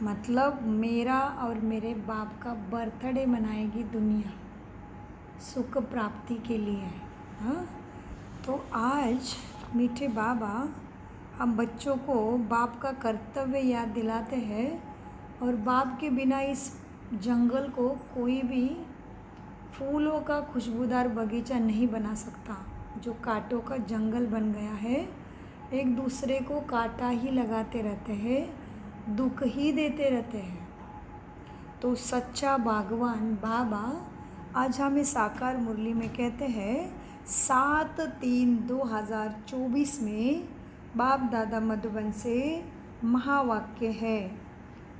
मतलब मेरा और मेरे बाप का बर्थडे मनाएगी दुनिया सुख प्राप्ति के लिए। हाँ, तो आज मीठे बाबा हम बच्चों को बाप का कर्तव्य याद दिलाते हैं और बाप के बिना इस जंगल को कोई भी फूलों का खुशबूदार बगीचा नहीं बना सकता। जो कांटों का जंगल बन गया है, एक दूसरे को कांटा ही लगाते रहते हैं, दुख ही देते रहते हैं। तो सच्चा बागवान बाबा आज हमें साकार मुरली में कहते हैं 7/3/2024 में बाप दादा मधुबन से महावाक्य है,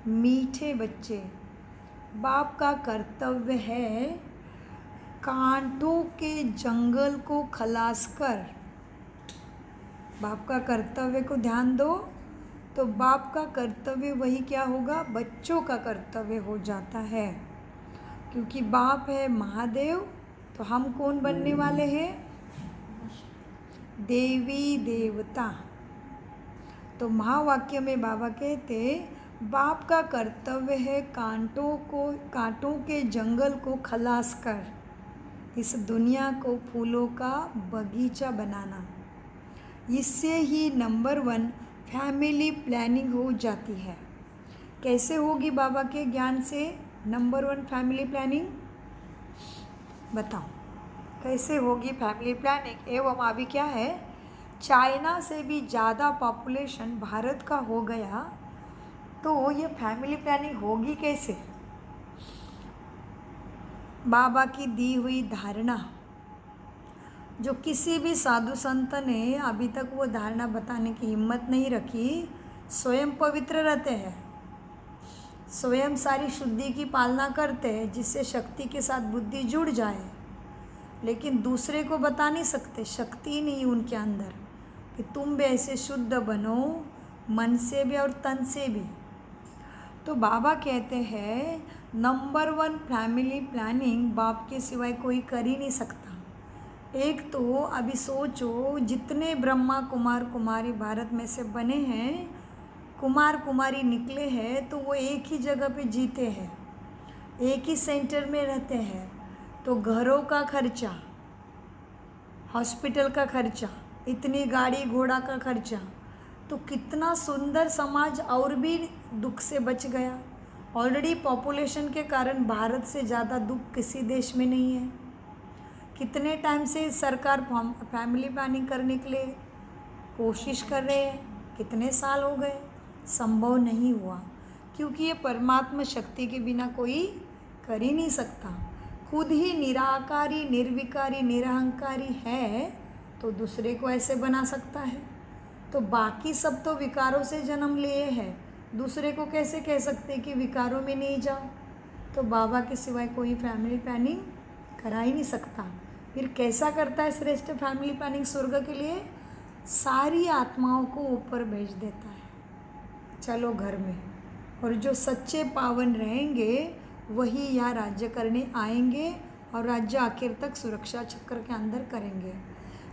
मीठे बच्चे, बाप का कर्तव्य है कांटों के जंगल को खलास कर। बाप का कर्तव्य को ध्यान दो तो बाप का कर्तव्य वही क्या होगा, बच्चों का कर्तव्य हो जाता है। क्योंकि बाप है महादेव, तो हम कौन बनने वाले हैं, देवी देवता। तो महावाक्य में बाबा कहते बाप का कर्तव्य है कांटों के जंगल को खलास कर इस दुनिया को फूलों का बगीचा बनाना। इससे ही नंबर 1 फैमिली प्लानिंग हो जाती है। कैसे होगी बाबा के ज्ञान से नंबर 1 फैमिली प्लानिंग, बताओ कैसे होगी फैमिली प्लानिंग। एवं अभी क्या है, चाइना से भी ज़्यादा पॉपुलेशन भारत का हो गया, तो ये फैमिली प्लानिंग होगी कैसे। बाबा की दी हुई धारणा जो किसी भी साधु संत ने अभी तक वो धारणा बताने की हिम्मत नहीं रखी। स्वयं पवित्र रहते हैं, स्वयं सारी शुद्धि की पालना करते हैं जिससे शक्ति के साथ बुद्धि जुड़ जाए, लेकिन दूसरे को बता नहीं सकते, शक्ति नहीं उनके अंदर कि तुम भी ऐसे शुद्ध बनो, मन से भी और तन से भी। तो बाबा कहते हैं नंबर 1 फैमिली प्लानिंग बाप के सिवाय कोई कर ही नहीं सकता। एक तो अभी सोचो, जितने ब्रह्मा कुमार कुमारी भारत में से बने हैं, कुमार कुमारी निकले हैं, तो वो एक ही जगह पे जीते हैं, एक ही सेंटर में रहते हैं। तो घरों का खर्चा, हॉस्पिटल का खर्चा, इतनी गाड़ी घोड़ा का खर्चा, तो कितना सुंदर समाज और भी दुख से बच गया। ऑलरेडी पॉपुलेशन के कारण भारत से ज़्यादा दुख किसी देश में नहीं है। कितने टाइम से सरकार फैमिली प्लानिंग करने के लिए कोशिश कर रहे हैं, कितने साल हो गए, संभव नहीं हुआ, क्योंकि ये परमात्मा शक्ति के बिना कोई कर ही नहीं सकता। खुद ही निराकारी निर्विकारी निरहंकारी है, तो दूसरे को ऐसे बना सकता है। तो बाकी सब तो विकारों से जन्म लिए हैं, दूसरे को कैसे कह सकते कि विकारों में नहीं जाओ। तो बाबा के सिवाय कोई फैमिली प्लानिंग करा ही नहीं सकता। फिर कैसा करता है श्रेष्ठ फैमिली प्लानिंग स्वर्ग के लिए, सारी आत्माओं को ऊपर भेज देता है, चलो घर में, और जो सच्चे पावन रहेंगे वही यहाँ राज्य करने आएंगे और राज्य आखिर तक सुरक्षा चक्र के अंदर करेंगे।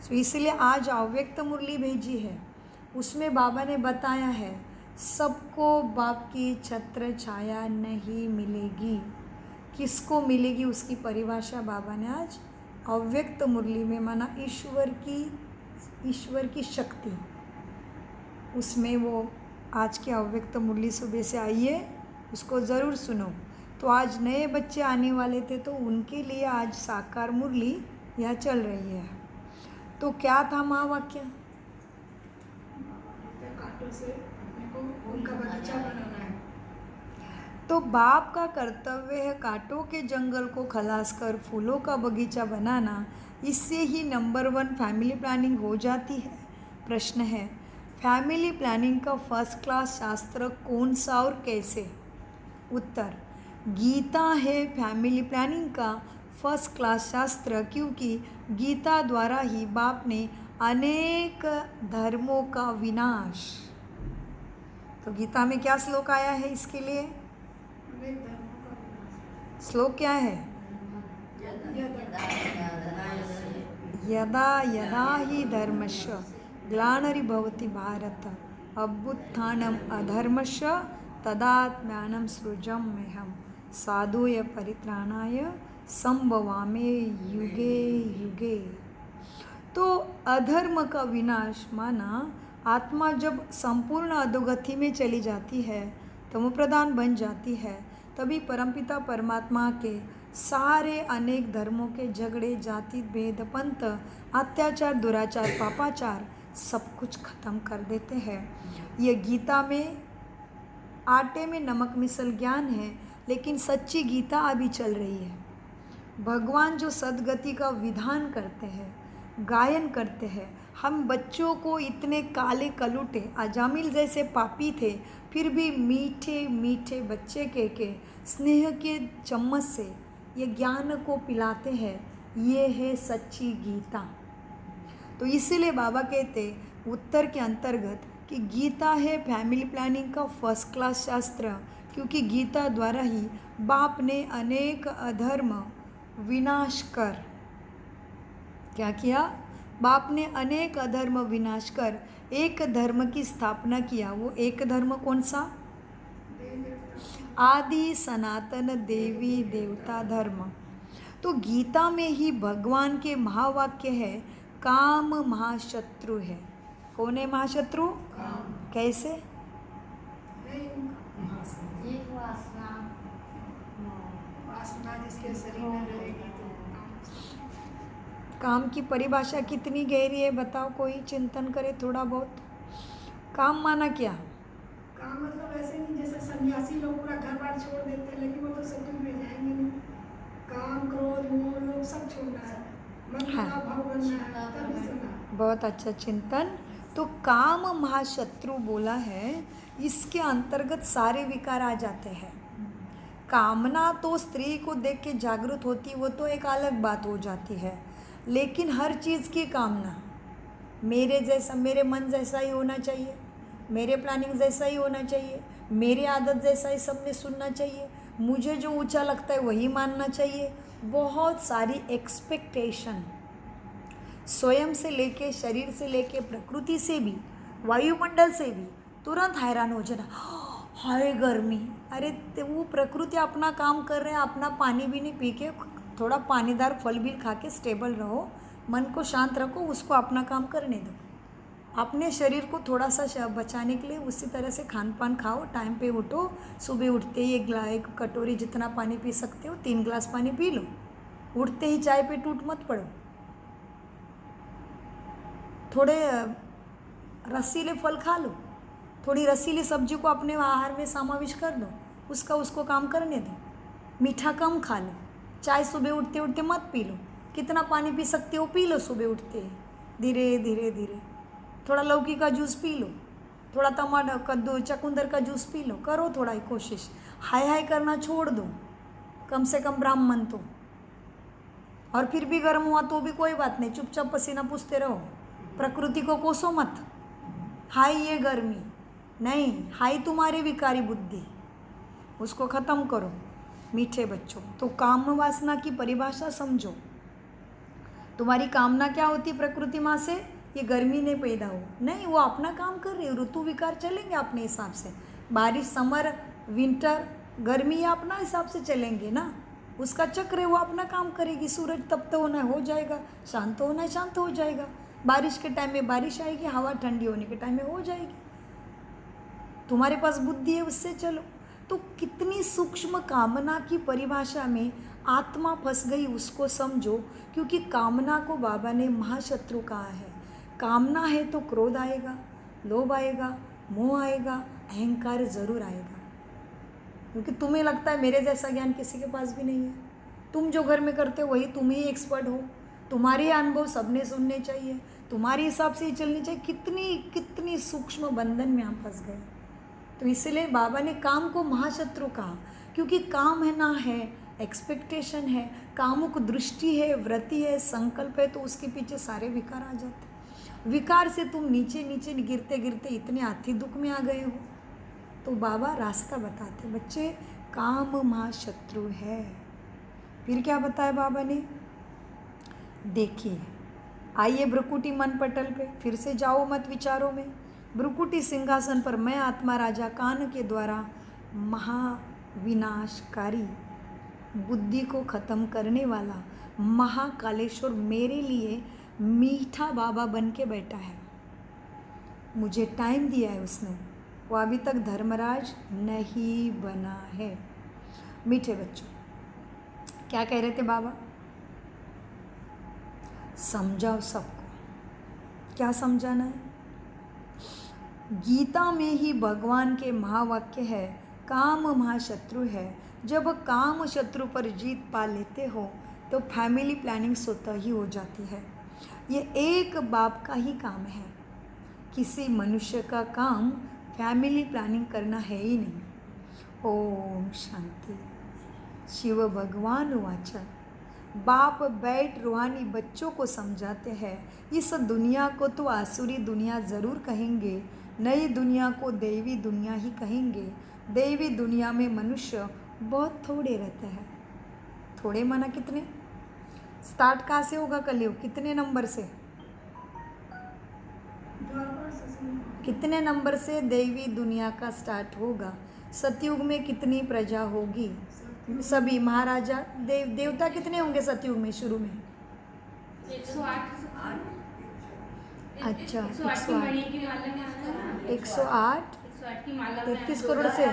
तो इसलिए आज अव्यक्त मुरली भेजी है, उसमें बाबा ने बताया है सबको बाप की छत्र छाया नहीं मिलेगी। किसको मिलेगी उसकी परिभाषा बाबा ने आज अव्यक्त मुरली में माना, ईश्वर की शक्ति, उसमें वो आज के अव्यक्त मुरली सुबह से आई है, उसको ज़रूर सुनो। तो आज नए बच्चे आने वाले थे, तो उनके लिए आज साकार मुरली यह चल रही है। तो क्या था महावाक्य, कांटों से अपने को उनका बगीचा बनाना है। तो बाप का कर्तव्य है कांटों के जंगल को खलास कर फूलों का बगीचा बनाना। इससे ही नंबर 1 फैमिली प्लानिंग हो जाती है। प्रश्न है, फैमिली प्लानिंग का फर्स्ट क्लास शास्त्र कौन सा और कैसे। उत्तर, गीता है फैमिली प्लानिंग का फर्स्ट क्लास शास्त्र, क्योंकि गीता द्वारा ही बाप ने अनेक धर्मों का विनाश। तो गीता में क्या श्लोक आया है इसके लिए, श्लोक क्या है, यदा यदा ही धर्मस्य ग्लानिर्भवति भारत अभ्युत्थानम् अधर्मस्य तदात्म्यानं सृजं मेहम साधुय परित्राणाय संभवामि युगे युगे। तो अधर्म का विनाश माना आत्मा जब संपूर्ण अधोगति में चली जाती है, तमोप्रधान बन जाती है, तभी परमपिता परमात्मा के सारे अनेक धर्मों के झगड़े, जाति भेद, पंथ, अत्याचार, दुराचार, पापाचार सब कुछ खत्म कर देते हैं। ये गीता में आटे में नमक मिसल ज्ञान है, लेकिन सच्ची गीता अभी चल रही है। भगवान जो सद्गति का विधान करते हैं, गायन करते हैं, हम बच्चों को इतने काले कलूटे अजामिल जैसे पापी थे, फिर भी मीठे मीठे बच्चे के स्नेह के चम्मच से ये ज्ञान को पिलाते हैं। ये है सच्ची गीता। तो इसीलिए बाबा कहते उत्तर के अंतर्गत कि गीता है फैमिली प्लानिंग का फर्स्ट क्लास शास्त्र, क्योंकि गीता द्वारा ही बाप ने अनेक अधर्म विनाश कर क्या किया? बाप ने अनेक अधर्म विनाश कर एक धर्म की स्थापना किया। वो एक धर्म कौन सा? आदि सनातन देवी देवता धर्म। तो गीता में ही भगवान के महावाक्य है, काम महाशत्रु है। कौन है महाशत्रु? कैसे? एक वासना जिसके शरीर में रहेगी तो काम की परिभाषा कितनी गहरी है बताओ, कोई चिंतन करे थोड़ा बहुत। काम माना क्या? काम मतलब ऐसे नहीं जैसे सन्यासी लोग पूरा घर बार छोड़ देते हैं, लेकिन वो तो सत्युग में जाएंगे नहीं। काम क्रोध मोह लोग सब छोड़ना है, मन का भाव बनना है, तभी सुना। बहुत अच्छा चिंतन। तो काम महाशत्रु बोला है, इसके अंतर्गत सारे विकार आ जाते हैं। कामना तो स्त्री को देख के जागृत होती, वो तो एक अलग बात हो जाती है, लेकिन हर चीज़ की कामना मेरे जैसा, मेरे मन जैसा ही होना चाहिए, मेरे प्लानिंग जैसा ही होना चाहिए, मेरी आदत जैसा ही सबने सुनना चाहिए, मुझे जो ऊंचा लगता है वही मानना चाहिए। बहुत सारी एक्सपेक्टेशन, स्वयं से लेके, शरीर से लेके, प्रकृति से भी, वायुमंडल से भी तुरंत हैरान हो जाना, हाय गर्मी। अरे वो प्रकृति अपना काम कर रहे हैं, अपना पानी भी नहीं पी के, थोड़ा पानीदार फल भी खा के स्टेबल रहो, मन को शांत रखो, उसको अपना काम करने दो। अपने शरीर को थोड़ा सा बचाने के लिए उसी तरह से खान पान खाओ, टाइम पे उठो, सुबह उठते ही एक कटोरी जितना पानी पी सकते हो 3 गिलास पानी पी लो, उठते ही चाय पे टूट मत पड़ो, थोड़े रसीले फल खा लो, थोड़ी रसीली सब्जी को अपने आहार में समावेश कर दो, उसको काम करने दो, मीठा कम खा लो, चाय सुबह उठते उठते मत पी लो, कितना पानी पी सकते हो पी लो सुबह उठते ही, धीरे धीरे धीरे। थोड़ा लौकी का जूस पी लो, थोड़ा टमाटर कद्दू चकुंदर का जूस पी लो, करो थोड़ा ही कोशिश, हाय हाय करना छोड़ दो, कम से कम ब्राह्मण तो। और फिर भी गर्म हुआ तो भी कोई बात नहीं, चुपचाप पसीना पूछते रहो, प्रकृति को कोसो मत। हाय ये गर्मी नहीं, हाय तुम्हारी विकारी बुद्धि, उसको ख़त्म करो मीठे बच्चों। तो काम वासना की परिभाषा समझो। तुम्हारी कामना क्या होती प्रकृति माँ से? ये गर्मी नहीं पैदा हो, नहीं, वो अपना काम कर रही है, ऋतु विकार चलेंगे अपने हिसाब से, बारिश समर विंटर गर्मी ये अपना हिसाब से चलेंगे ना, उसका चक्र है, वो अपना काम करेगी। सूरज तप्त होना है हो जाएगा, शांत होना है शांत हो जाएगा, बारिश के टाइम में बारिश आएगी, हवा ठंडी होने के टाइम में हो जाएगी। तुम्हारे पास बुद्धि है, उससे चलो। तो कितनी सूक्ष्म कामना की परिभाषा में आत्मा फंस गई, उसको समझो। क्योंकि कामना को बाबा ने महाशत्रु कहा है। कामना है तो क्रोध आएगा, लोभ आएगा, मोह आएगा, अहंकार ज़रूर आएगा। क्योंकि तुम्हें लगता है मेरे जैसा ज्ञान किसी के पास भी नहीं है, तुम जो घर में करते हो वही तुम ही एक्सपर्ट हो, तुम्हारे अनुभव सबने सुनने चाहिए, तुम्हारे हिसाब से ही चलनी चाहिए। कितनी कितनी सूक्ष्म बंधन में हम फंस गए। तो इसलिए बाबा ने काम को महाशत्रु कहा, क्योंकि काम है ना है, एक्सपेक्टेशन है, कामुक दृष्टि है, वृत्ति है, संकल्प है, तो उसके पीछे सारे विकार आ जाते। विकार से तुम नीचे नीचे गिरते गिरते इतने आती दुख में आ गए हो। तो बाबा रास्ता बताते, बच्चे काम महाशत्रु है। फिर क्या बताया बाबा ने? देखिए, आइए भ्रुकुटी मन पटल पे, फिर से जाओ मत विचारों में। भ्रुकुटी सिंहासन पर मैं आत्मा राजा कान के द्वारा महाविनाशकारी बुद्धि को ख़त्म करने वाला महाकालेश्वर मेरे लिए मीठा बाबा बन के बैठा है। मुझे टाइम दिया है उसने, वो अभी तक धर्मराज नहीं बना है। मीठे बच्चों, क्या कह रहे थे बाबा? समझाओ सबको। क्या समझाना है? गीता में ही भगवान के महावाक्य है, काम महाशत्रु है। जब काम शत्रु पर जीत पा लेते हो तो फैमिली प्लानिंग स्वतः ही हो जाती है। ये एक बाप का ही काम है। किसी मनुष्य का काम फैमिली प्लानिंग करना है ही नहीं। ओम शांति। शिव भगवान वाच। बाप बैठ रूहानी बच्चों को समझाते हैं, इस दुनिया को तो आसुरी दुनिया ज़रूर कहेंगे, नई दुनिया को देवी दुनिया ही कहेंगे। देवी दुनिया में मनुष्य बहुत थोड़े रहते हैं। थोड़े माना कितने? स्टार्ट कहाँ से होगा कलयुग? कितने नंबर से? द्वापर से शुरू। कितने नंबर से देवी दुनिया का स्टार्ट होगा? सतयुग में कितनी प्रजा होगी? सभी महाराजा देवता कितने होंगे सतयुग में शुरू में? 108 अच्छा, 108 की मणि की माला में आता है ना? 108 108 की माला में 33 करोड़ से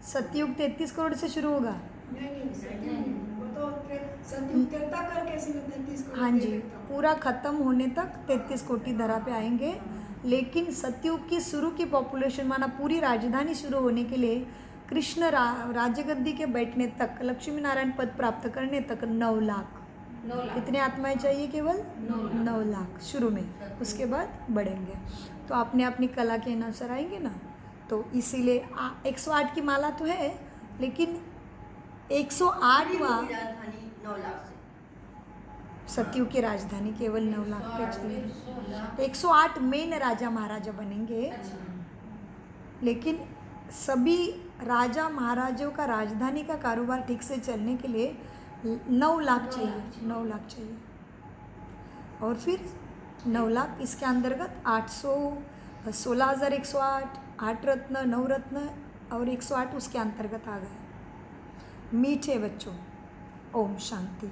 सतयुग 33 करोड़ से शुरू होगा। नहीं सत्युग नहीं, वो तो सत्युग तेता करके इसमें 33 करोड़ हाँ दे जी, देता हूँ। पूरा ख़त्म होने तक 33 कोटि धरा पे आएंगे। लेकिन सतयुग की शुरू की पॉपुलेशन माना पूरी राजधानी शुरू होने के लिए कृष्ण राजगद्दी के बैठने तक, लक्ष्मी नारायण पद प्राप्त करने तक 9 लाख। 9 लाख। कितने आत्माएं चाहिए? केवल 9 9 लाख शुरू में, उसके बाद बढ़ेंगे। तो आपने अपनी कला के अनुसार आएंगे ना, तो इसीलिए 108 की माला तो है, लेकिन 108वां राजधानी 9 लाख से सतयुग की राजधानी केवल 9 लाख पे चली। 108 मेन राजा महाराजा बनेंगे, लेकिन सभी राजा महाराजों का राजधानी का कारोबार ठीक से चलने के लिए 9 लाख चाहिए। 9 लाख चाहिए। और फिर 9 लाख, इसके अंतर्गत 16,108, 8 रत्न, 9 रत्न और 108 उसके अंतर्गत आ गए। मीठे बच्चों, ओम शांति।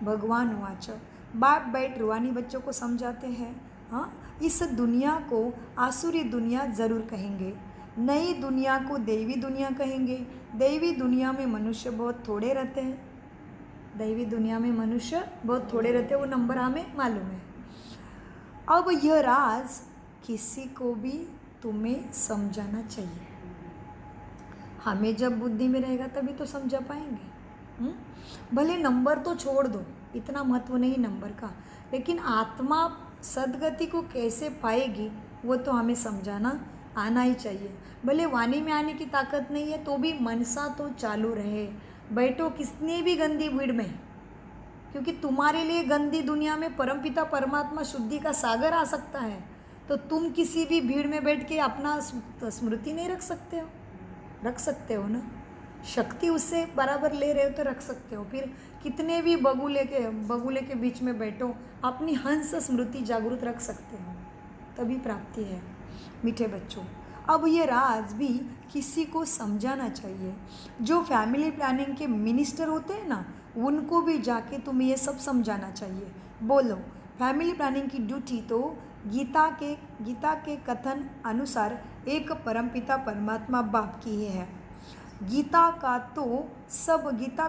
भगवान वाच। बाप बैठ रूहानी बच्चों को समझाते हैं, हाँ, इस दुनिया को आसुरी दुनिया ज़रूर कहेंगे, नई दुनिया को देवी दुनिया कहेंगे। देवी दुनिया में मनुष्य बहुत थोड़े रहते हैं। दैवी दुनिया में मनुष्य बहुत थोड़े रहते हैं, वो नंबर हमें मालूम है। अब यह राज किसी को भी तुम्हें समझाना चाहिए। हमें जब बुद्धि में रहेगा तभी तो समझा पाएंगे। भले नंबर तो छोड़ दो, इतना महत्व नहीं नंबर का, लेकिन आत्मा सदगति को कैसे पाएगी वो तो हमें समझाना आना ही चाहिए। भले वाणी में आने की ताकत नहीं है तो भी मनसा तो चालू रहे। बैठो कितनी भी गंदी भीड़ में, क्योंकि तुम्हारे लिए गंदी दुनिया में परमपिता परमात्मा शुद्धि का सागर आ सकता है, तो तुम किसी भी भीड़ में बैठ के अपना स्मृति नहीं रख सकते हो? रख सकते हो ना, शक्ति उससे बराबर ले रहे हो तो रख सकते हो। फिर कितने भी बगुले के बीच में बैठो, अपनी हंस स्मृति जागृत रख सकते हो, तभी प्राप्ति है। मीठे बच्चों, अब ये राज भी किसी को समझाना चाहिए। जो फैमिली प्लानिंग के मिनिस्टर होते हैं ना, उनको भी जाके तुम्हें ये सब समझाना चाहिए। बोलो, फैमिली प्लानिंग की ड्यूटी तो गीता के कथन अनुसार एक परमपिता परमात्मा बाप की ही है। गीता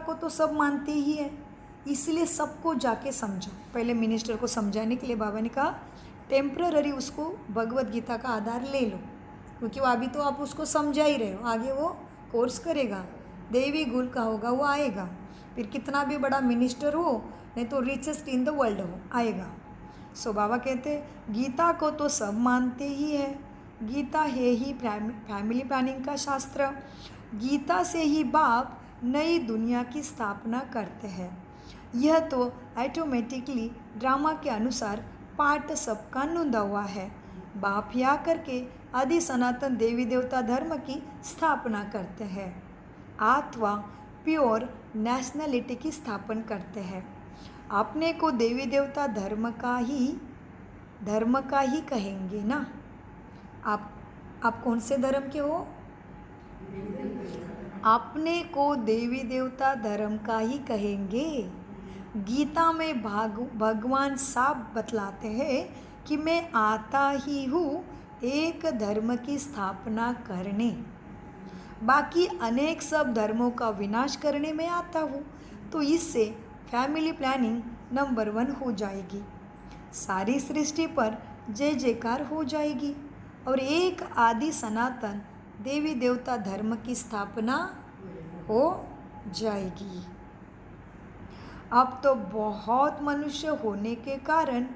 को तो सब मानते ही है, इसलिए सबको जाके समझो। पहले मिनिस्टर को समझाने के लिए बाबा ने कहा टेम्पररी उसको भगवत गीता का आधार ले लो, क्योंकि वो अभी तो आप उसको समझा ही रहे हो, आगे वो कोर्स करेगा, देवी गुल का होगा, वो आएगा। फिर कितना भी बड़ा मिनिस्टर हो, नहीं तो रिचेस्ट इन द वर्ल्ड हो, आएगा। सो बाबा कहते गीता को तो सब मानते ही है, गीता है ही फैमिली प्लानिंग का शास्त्र। गीता से ही बाप नई दुनिया की स्थापना करते हैं। यह तो ऑटोमेटिकली ड्रामा के अनुसार पाठ सबका नोंदा हुआ है। बाप या करके आदि सनातन देवी देवता धर्म की स्थापना करते हैं, अथवा प्योर नेशनलिटी की स्थापना करते हैं। अपने को देवी देवता धर्म का ही कहेंगे ना। आप कौन से धर्म के हो? अपने को देवी देवता धर्म का ही कहेंगे। गीता में भगवान साफ बतलाते हैं कि मैं आता ही हूँ एक धर्म की स्थापना करने, बाकी अनेक सब धर्मों का विनाश करने में आता हूँ। तो इससे फैमिली प्लानिंग नंबर 1 हो जाएगी, सारी सृष्टि पर जय जयकार हो जाएगी और एक आदि सनातन देवी देवता धर्म की स्थापना हो जाएगी। अब तो बहुत मनुष्य होने के कारण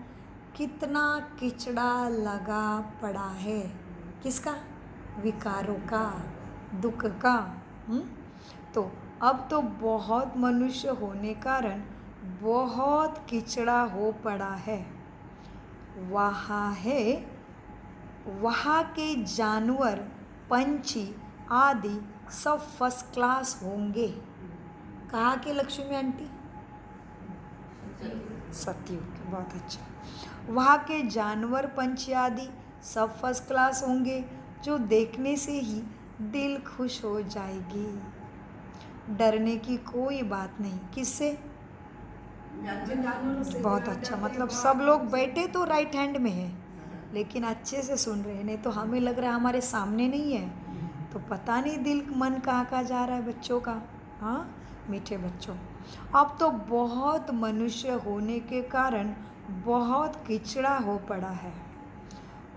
कितना किचड़ा लगा पड़ा है, किसका? विकारों का, दुख का। तो अब तो बहुत मनुष्य होने कारण बहुत किचड़ा हो पड़ा है। वहाँ के जानवर, पंछी आदि सब फर्स्ट क्लास होंगे। कहाँ के लक्ष्मी आंटी? सतयुग के, बहुत अच्छा। वहाँ के जानवर, पंछी आदि सब फर्स्ट क्लास होंगे, जो देखने से ही दिल खुश हो जाएगी। डरने की कोई बात नहीं। किससे? जानवरों से। बहुत अच्छा, मतलब सब लोग बैठे तो राइट हैंड में है, लेकिन अच्छे से सुन रहे हैं, नहीं तो हमें लग रहा है हमारे सामने नहीं है, तो पता नहीं दिल मन कहाँ कहाँ जा रहा है बच्चों का। हाँ मीठे बच्चों, अब तो बहुत मनुष्य होने के कारण बहुत किचड़ा हो पड़ा है।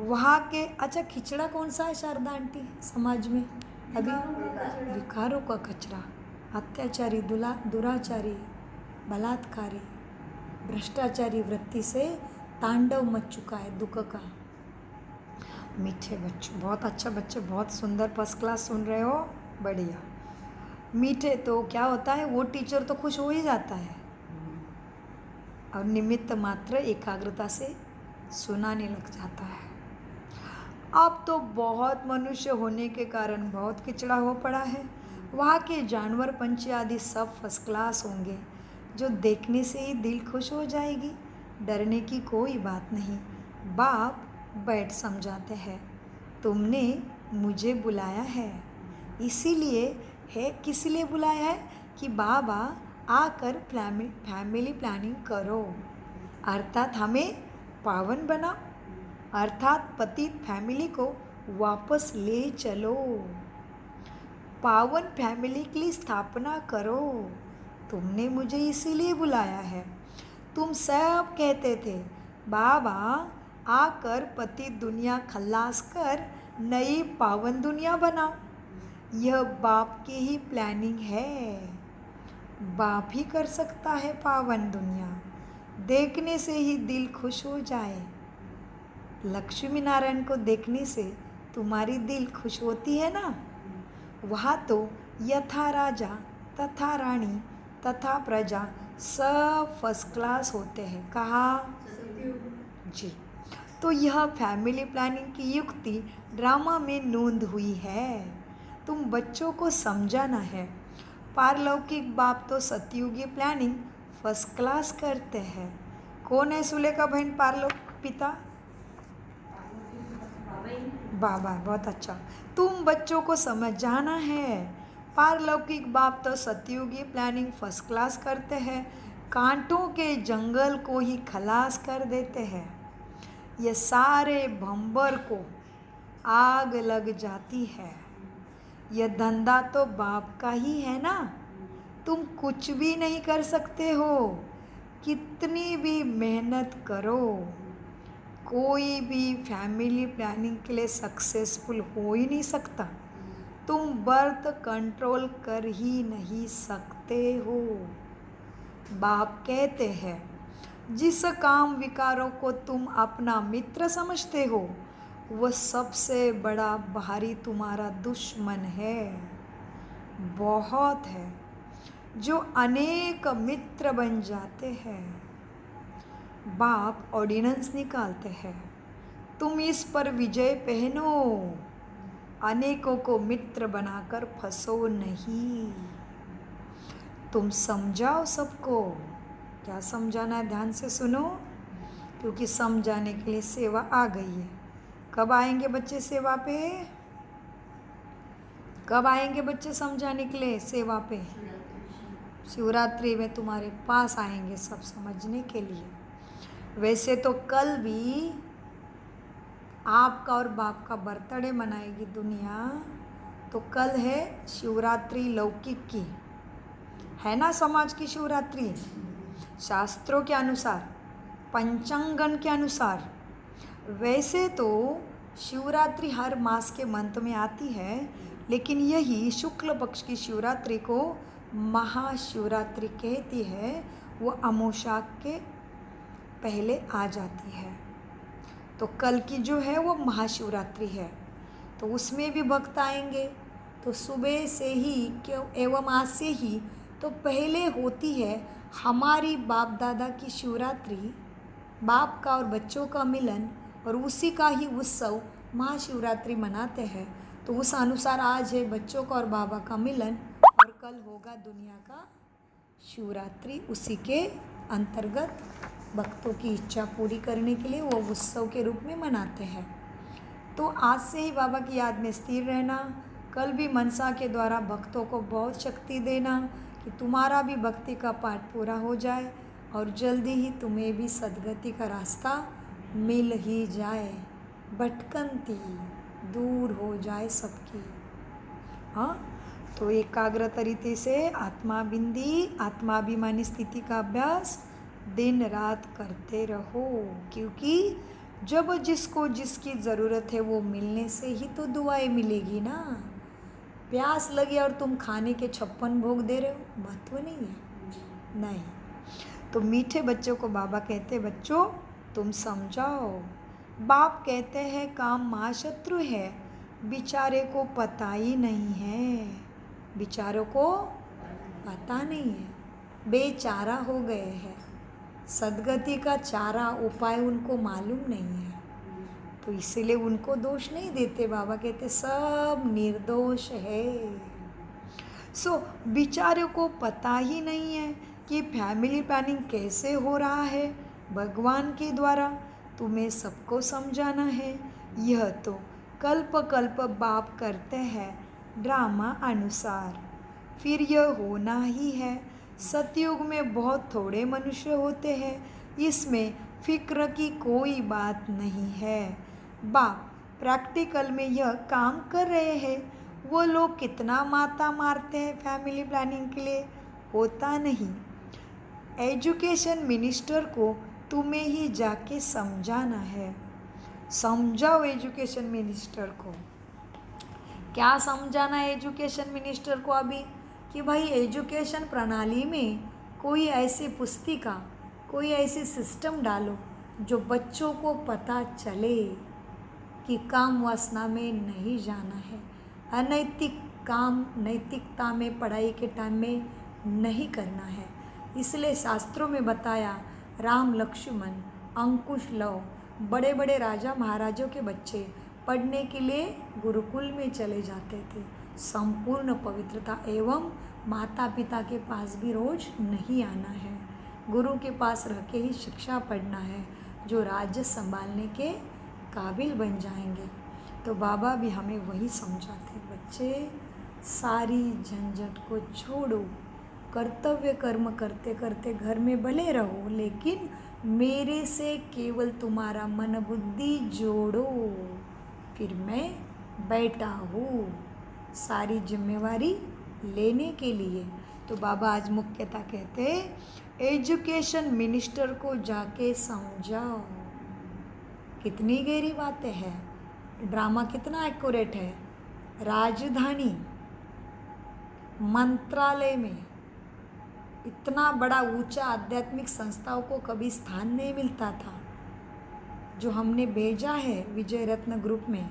वहाँ के, अच्छा खिचड़ा कौन सा है शारदा आंटी समाज में अभी? विकारों का कचरा, अत्याचारी, दुराचारी, बलात्कारी, भ्रष्टाचारी वृत्ति से तांडव मच चुका है दुख का। मीठे बच्चों, बहुत अच्छा बच्चे, बहुत सुंदर, फर्स्ट क्लास सुन रहे हो, बढ़िया। मीठे तो क्या होता है, वो टीचर तो खुश हो ही जाता है और निमित्त मात्र एकाग्रता से सुनाने लग जाता है। अब तो बहुत मनुष्य होने के कारण बहुत किचड़ा हो पड़ा है। वहाँ के जानवर, पंछी आदि सब फर्स्ट क्लास होंगे, जो देखने से ही दिल खुश हो जाएगी। डरने की कोई बात नहीं। बाप बैठ समझाते हैं, तुमने मुझे बुलाया है, इसीलिए है, किस लिए बुलाया है? कि बाबा आकर फैमिली प्लानिंग करो, अर्थात हमें पावन बनाओ, अर्थात पतित फैमिली को वापस ले चलो, पावन फैमिली की स्थापना करो। तुमने मुझे इसीलिए बुलाया है। तुम सब कहते थे बाबा आकर पतित दुनिया खल्लास कर नई पावन दुनिया बनाओ। यह बाप की ही प्लानिंग है। बाप ही कर सकता है पावन दुनिया, देखने से ही दिल खुश हो जाए। लक्ष्मी नारायण को देखने से तुम्हारी दिल खुश होती है ना? वहाँ तो यथा राजा तथा रानी तथा प्रजा सब फर्स्ट क्लास होते हैं। कहा? जी। तो यह फैमिली प्लानिंग की युक्ति ड्रामा में नोंद हुई है, तुम बच्चों को समझाना है। पारलौकिक बाप तो सतयुगी प्लानिंग फर्स्ट क्लास करते हैं। कौन है सुलेखा बहन पारलौकिक पिता? बाबा, बहुत अच्छा। तुम बच्चों को समझाना है, पारलौकिक बाप तो सतयुगी प्लानिंग फर्स्ट क्लास करते हैं, कांटों के जंगल को ही खलास कर देते हैं। ये सारे भंबर को आग लग जाती है। यह धंधा तो बाप का ही है ना, तुम कुछ भी नहीं कर सकते हो, कितनी भी मेहनत करो, कोई भी फैमिली प्लानिंग के लिए सक्सेसफुल हो ही नहीं सकता। तुम बर्थ कंट्रोल कर ही नहीं सकते हो। बाप कहते हैं, जिस काम विकारों को तुम अपना मित्र समझते हो, वह सबसे बड़ा बाहरी तुम्हारा दुश्मन है। बहुत है जो अनेक मित्र बन जाते हैं। बाप ऑर्डिनेंस निकालते हैं, तुम इस पर विजय पहनो, अनेकों को मित्र बनाकर फंसो नहीं। तुम समझाओ सबको। क्या समझाना है, ध्यान से सुनो, क्योंकि समझाने के लिए सेवा आ गई है। कब आएंगे बच्चे सेवा पे? कब आएंगे बच्चे समझाने के लिए सेवा पे? शिवरात्रि में तुम्हारे पास आएंगे सब समझने के लिए। वैसे तो कल भी आपका और बाप का बर्थडे मनाएगी दुनिया, तो कल है शिवरात्रि लौकिक की, है ना, समाज की शिवरात्रि शास्त्रों के अनुसार, पंचांगन के अनुसार। वैसे तो शिवरात्रि हर मास के मंथ में आती है, लेकिन यही शुक्ल पक्ष की शिवरात्रि को महाशिवरात्रि कहती है। वो अमावस्या के पहले आ जाती है। तो कल की जो है वो महाशिवरात्रि है, तो उसमें भी भक्त आएंगे। तो सुबह से ही क्यों एवं आज से ही तो पहले होती है हमारी बाप दादा की शिवरात्रि, बाप का और बच्चों का मिलन, और उसी का ही उत्सव महाशिवरात्रि मनाते हैं। तो उस अनुसार आज है बच्चों का और बाबा का मिलन, और कल होगा दुनिया का शिवरात्रि। उसी के अंतर्गत भक्तों की इच्छा पूरी करने के लिए वो उत्सव के रूप में मनाते हैं। तो आज से ही बाबा की याद में स्थिर रहना, कल भी मनसा के द्वारा भक्तों को बहुत शक्ति देना कि तुम्हारा भी भक्ति का पाठ पूरा हो जाए और जल्दी ही तुम्हें भी सद्गति का रास्ता मिल ही जाए, भटकंती दूर हो जाए सबकी। हाँ, तो एकाग्र तरीके से आत्माभिमानी स्थिति का अभ्यास दिन रात करते रहो, क्योंकि जब जिसको जिसकी ज़रूरत है वो मिलने से ही तो दुआएं मिलेगी ना। प्यास लगी और तुम खाने के 56 भोग दे रहे हो, महत्व नहीं है। नहीं, तो मीठे बच्चों को बाबा कहते, बच्चों तुम समझाओ। बाप कहते हैं काम महाशत्रु है, बेचारे को पता ही नहीं है, बेचारों को पता नहीं है, बेचारा हो गए हैं। सद्गति का चारा उपाय उनको मालूम नहीं है, तो इसीलिए उनको दोष नहीं देते। बाबा कहते सब निर्दोष है। बेचारों को पता ही नहीं है कि फैमिली प्लानिंग कैसे हो रहा है भगवान के द्वारा। तुम्हें सबको समझाना है। यह तो कल्प कल्प बाप करते हैं ड्रामा अनुसार, फिर यह होना ही है। सतयुग में बहुत थोड़े मनुष्य होते हैं, इसमें फिक्र की कोई बात नहीं है। बाप प्रैक्टिकल में यह काम कर रहे हैं। वो लोग कितना माता मारते हैं फैमिली प्लानिंग के लिए, होता नहीं। एजुकेशन मिनिस्टर को तुम्हें ही जाके समझाना है। समझाओ एजुकेशन मिनिस्टर को। क्या समझाना है एजुकेशन मिनिस्टर को अभी? कि भाई एजुकेशन प्रणाली में कोई ऐसी पुस्तिका, कोई ऐसी सिस्टम डालो जो बच्चों को पता चले कि काम वासना में नहीं जाना है, अनैतिक काम नैतिकता में पढ़ाई के टाइम में नहीं करना है। इसलिए शास्त्रों में बताया, राम लक्ष्मण अंकुश लव, बड़े बड़े राजा महाराजों के बच्चे पढ़ने के लिए गुरुकुल में चले जाते थे। संपूर्ण पवित्रता एवं माता पिता के पास भी रोज नहीं आना है, गुरु के पास रह के ही शिक्षा पढ़ना है, जो राज्य संभालने के काबिल बन जाएंगे। तो बाबा भी हमें वही समझाते, बच्चे सारी झंझट को छोड़ो, कर्तव्य कर्म करते करते घर में भले रहो, लेकिन मेरे से केवल तुम्हारा मन बुद्धि जोड़ो, फिर मैं बैठा हूँ सारी जिम्मेवारी लेने के लिए। तो बाबा आज मुख्यतः कहते एजुकेशन मिनिस्टर को जाके समझाओ। कितनी गहरी बातें हैं, ड्रामा कितना एक्यूरेट है। राजधानी मंत्रालय में इतना बड़ा ऊंचा आध्यात्मिक संस्थाओं को कभी स्थान नहीं मिलता था, जो हमने भेजा है विजय रत्न ग्रुप में।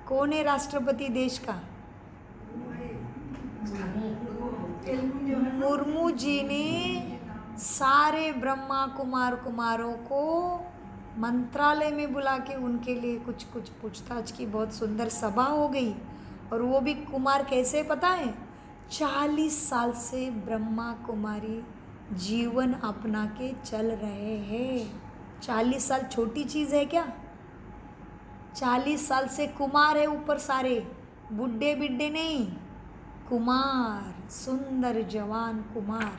कौन है राष्ट्रपति देश का? मुर्मू जी ने सारे ब्रह्मा कुमारों को मंत्रालय में बुला के उनके लिए कुछ पूछताछ की। बहुत सुंदर सभा हो गई, और वो भी कुमार कैसे पता है? 40 साल से ब्रह्मा कुमारी जीवन अपना के चल रहे हैं। 40 साल छोटी चीज़ है क्या? 40 साल से कुमार है ऊपर सारे, बुढ़े बिड्ढे नहीं, कुमार, सुंदर जवान कुमार।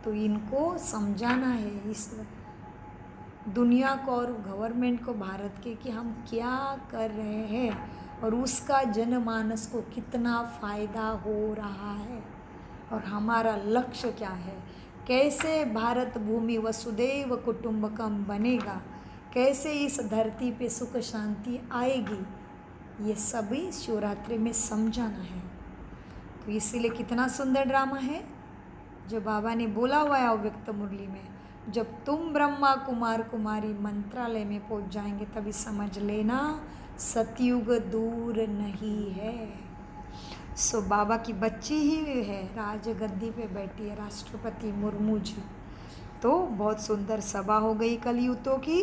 तो इनको समझाना है इस दुनिया को और गवर्नमेंट को भारत के कि हम क्या कर रहे हैं और उसका जनमानस को कितना फ़ायदा हो रहा है और हमारा लक्ष्य क्या है, कैसे भारत भूमि वसुदैव कुटुंबकम बनेगा, कैसे इस धरती पे सुख शांति आएगी, ये सभी शिवरात्रि में समझाना है। तो इसीलिए कितना सुंदर ड्रामा है जो बाबा ने बोला हुआ है अव्यक्त मुरली में, जब तुम ब्रह्मा कुमार कुमारी मंत्रालय में पहुंच जाएंगे तभी समझ लेना सतयुग दूर नहीं है। सो बाबा की बच्ची ही है, राजगद्दी पे बैठी है राष्ट्रपति मुर्मू जी। तो बहुत सुंदर सभा हो गई कल यूथों की।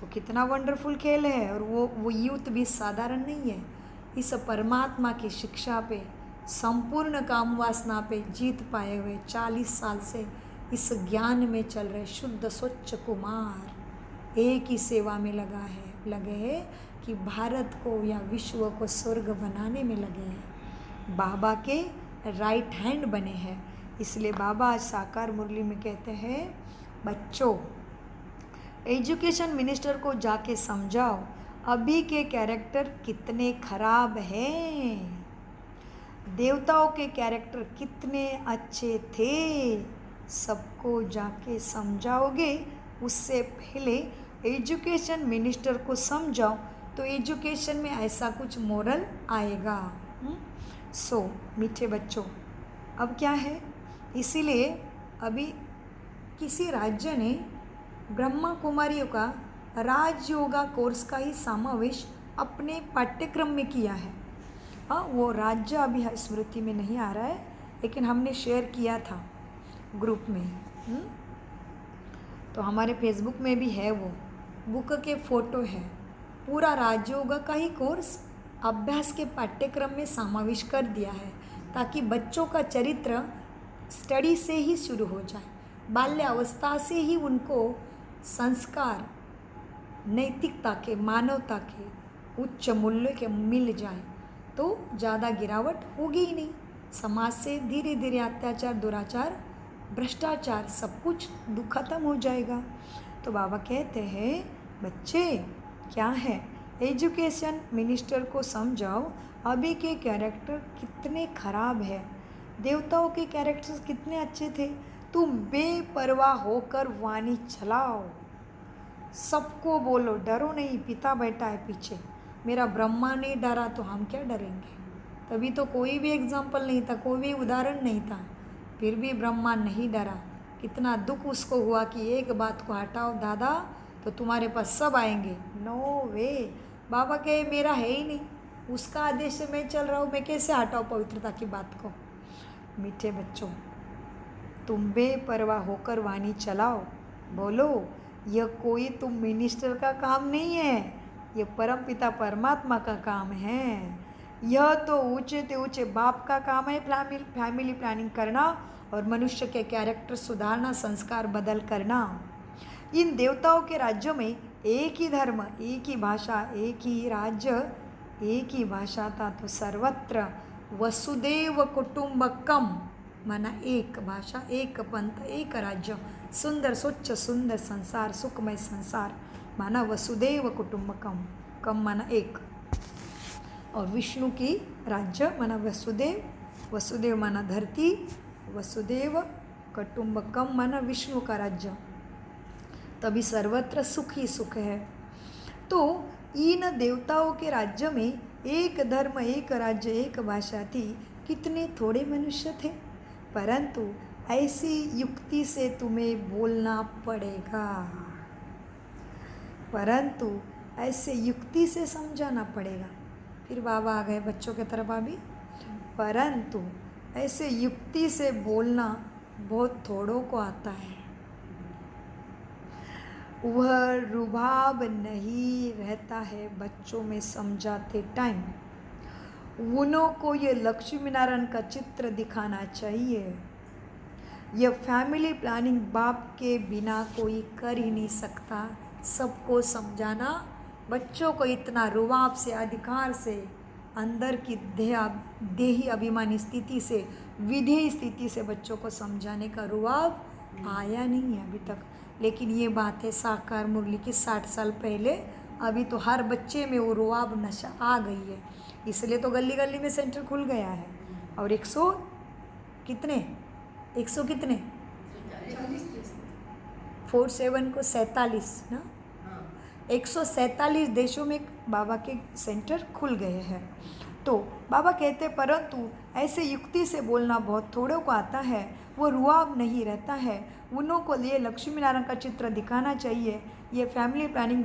तो कितना वंडरफुल खेल है और वो यूथ भी साधारण नहीं है। इस परमात्मा की शिक्षा पे, संपूर्ण काम वासना पे जीत पाए हुए 40 साल से इस ज्ञान में चल रहे शुद्ध स्वच्छ कुमार एक ही सेवा में लगे हैं कि भारत को या विश्व को स्वर्ग बनाने में लगे हैं, बाबा के राइट हैंड बने हैं। इसलिए बाबा आज साकार मुरली में कहते हैं, बच्चों एजुकेशन मिनिस्टर को जाके समझाओ अभी के कैरेक्टर कितने खराब हैं, देवताओं के कैरेक्टर कितने अच्छे थे, सबको जाके समझाओगे। उससे पहले एजुकेशन मिनिस्टर को समझाओ तो एजुकेशन में ऐसा कुछ मोरल आएगा। सो मीठे बच्चों, अब क्या है, इसीलिए अभी किसी राज्य ने ब्रह्मा कुमारियों का राजयोगा कोर्स का ही समावेश अपने पाठ्यक्रम में किया है। हाँ, वो राज्य अभी स्मृति में नहीं आ रहा है, लेकिन हमने शेयर किया था ग्रुप में। तो हमारे फेसबुक में भी है, वो बुक के फ़ोटो है। पूरा राजयोग का ही कोर्स अभ्यास के पाठ्यक्रम में समावेश कर दिया है ताकि बच्चों का चरित्र स्टडी से ही शुरू हो जाए, बाल्यावस्था से ही उनको संस्कार, नैतिकता के, मानवता के उच्च मूल्य के मिल जाए तो ज़्यादा गिरावट होगी ही नहीं। समाज से धीरे धीरे अत्याचार, दुराचार, भ्रष्टाचार सब कुछ खत्म हो जाएगा। तो बाबा कहते हैं, बच्चे क्या है, एजुकेशन मिनिस्टर को समझाओ अभी के कैरेक्टर कितने खराब है, देवताओं के कैरेक्टर्स कितने अच्छे थे। तुम बेपरवाह होकर वाणी चलाओ, सबको बोलो डरो नहीं, पिता बैठा है पीछे, मेरा ब्रह्मा नहीं डरा तो हम क्या डरेंगे। तभी तो कोई भी एग्जाम्पल नहीं था, कोई भी उदाहरण नहीं था, फिर भी ब्रह्मा नहीं डरा। कितना दुख उसको हुआ कि एक बात को हटाओ दादा तो तुम्हारे पास सब आएंगे। नो वे, बाबा के मेरा है ही नहीं, उसका आदेश से मैं चल रहा हूँ, मैं कैसे हटाऊँ पवित्रता की बात को। मीठे बच्चों, तुम बेपरवाह होकर वाणी चलाओ, बोलो यह कोई तुम मिनिस्टर का काम नहीं है, ये परमपिता परमात्मा का काम है। यह तो ऊंचे से ऊंचे बाप का काम है, फैमिली प्लानिंग करना और मनुष्य के कैरेक्टर सुधारना, संस्कार बदल करना। इन देवताओं के राज्यों में एक ही धर्म, एक ही भाषा, एक ही राज्य, एक ही भाषा था तो सर्वत्र वसुदेव कुटुंबकम, माना एक भाषा, एक पंथ, एक राज्य, सुंदर स्वच्छ सुंदर संसार, सुखमय संसार, माना वसुदेव कुटुंबकम, कम माना एक, और विष्णु की राज्य माना वसुदेव, वसुदेव माना धरती, वसुदेव कुटुंबकम माना विष्णु का राज्य, तभी सर्वत्र सुख ही सुख है। तो इन देवताओं के राज्य में एक धर्म, एक राज्य, एक भाषा थी, कितने थोड़े मनुष्य थे, परंतु ऐसी युक्ति से तुम्हें बोलना पड़ेगा, परंतु ऐसे युक्ति से समझाना पड़ेगा। फिर बाबा आ गए बच्चों के तरफ अभी, परंतु ऐसे युक्ति से बोलना बहुत थोड़ों को आता है। वह रुबाब नहीं रहता है बच्चों में समझाते टाइम। उन्हों को ये लक्ष्मी नारायण का चित्र दिखाना चाहिए। यह फैमिली प्लानिंग बाप के बिना कोई कर ही नहीं सकता। सबको समझाना, बच्चों को इतना रुबाब से, अधिकार से, अंदर की देही अभिमानी स्थिति से, विधेय स्थिति से बच्चों को समझाने का रुआब आया नहीं है अभी तक। लेकिन ये बात है साकार मुरली की 60 साल पहले, अभी तो हर बच्चे में वो रुआब नशा आ गई है। इसलिए तो गली गली में सेंटर खुल गया है। और 100 कितने 100 कितने 47 को 47 ना, 147 देशों में बाबा के सेंटर खुल गए हैं। तो बाबा कहते परंतु ऐसे युक्ति से बोलना बहुत थोड़ों को आता है, वो रुआब नहीं रहता है। उन्हों को लिए लक्ष्मी नारायण का चित्र दिखाना चाहिए। ये फैमिली प्लानिंग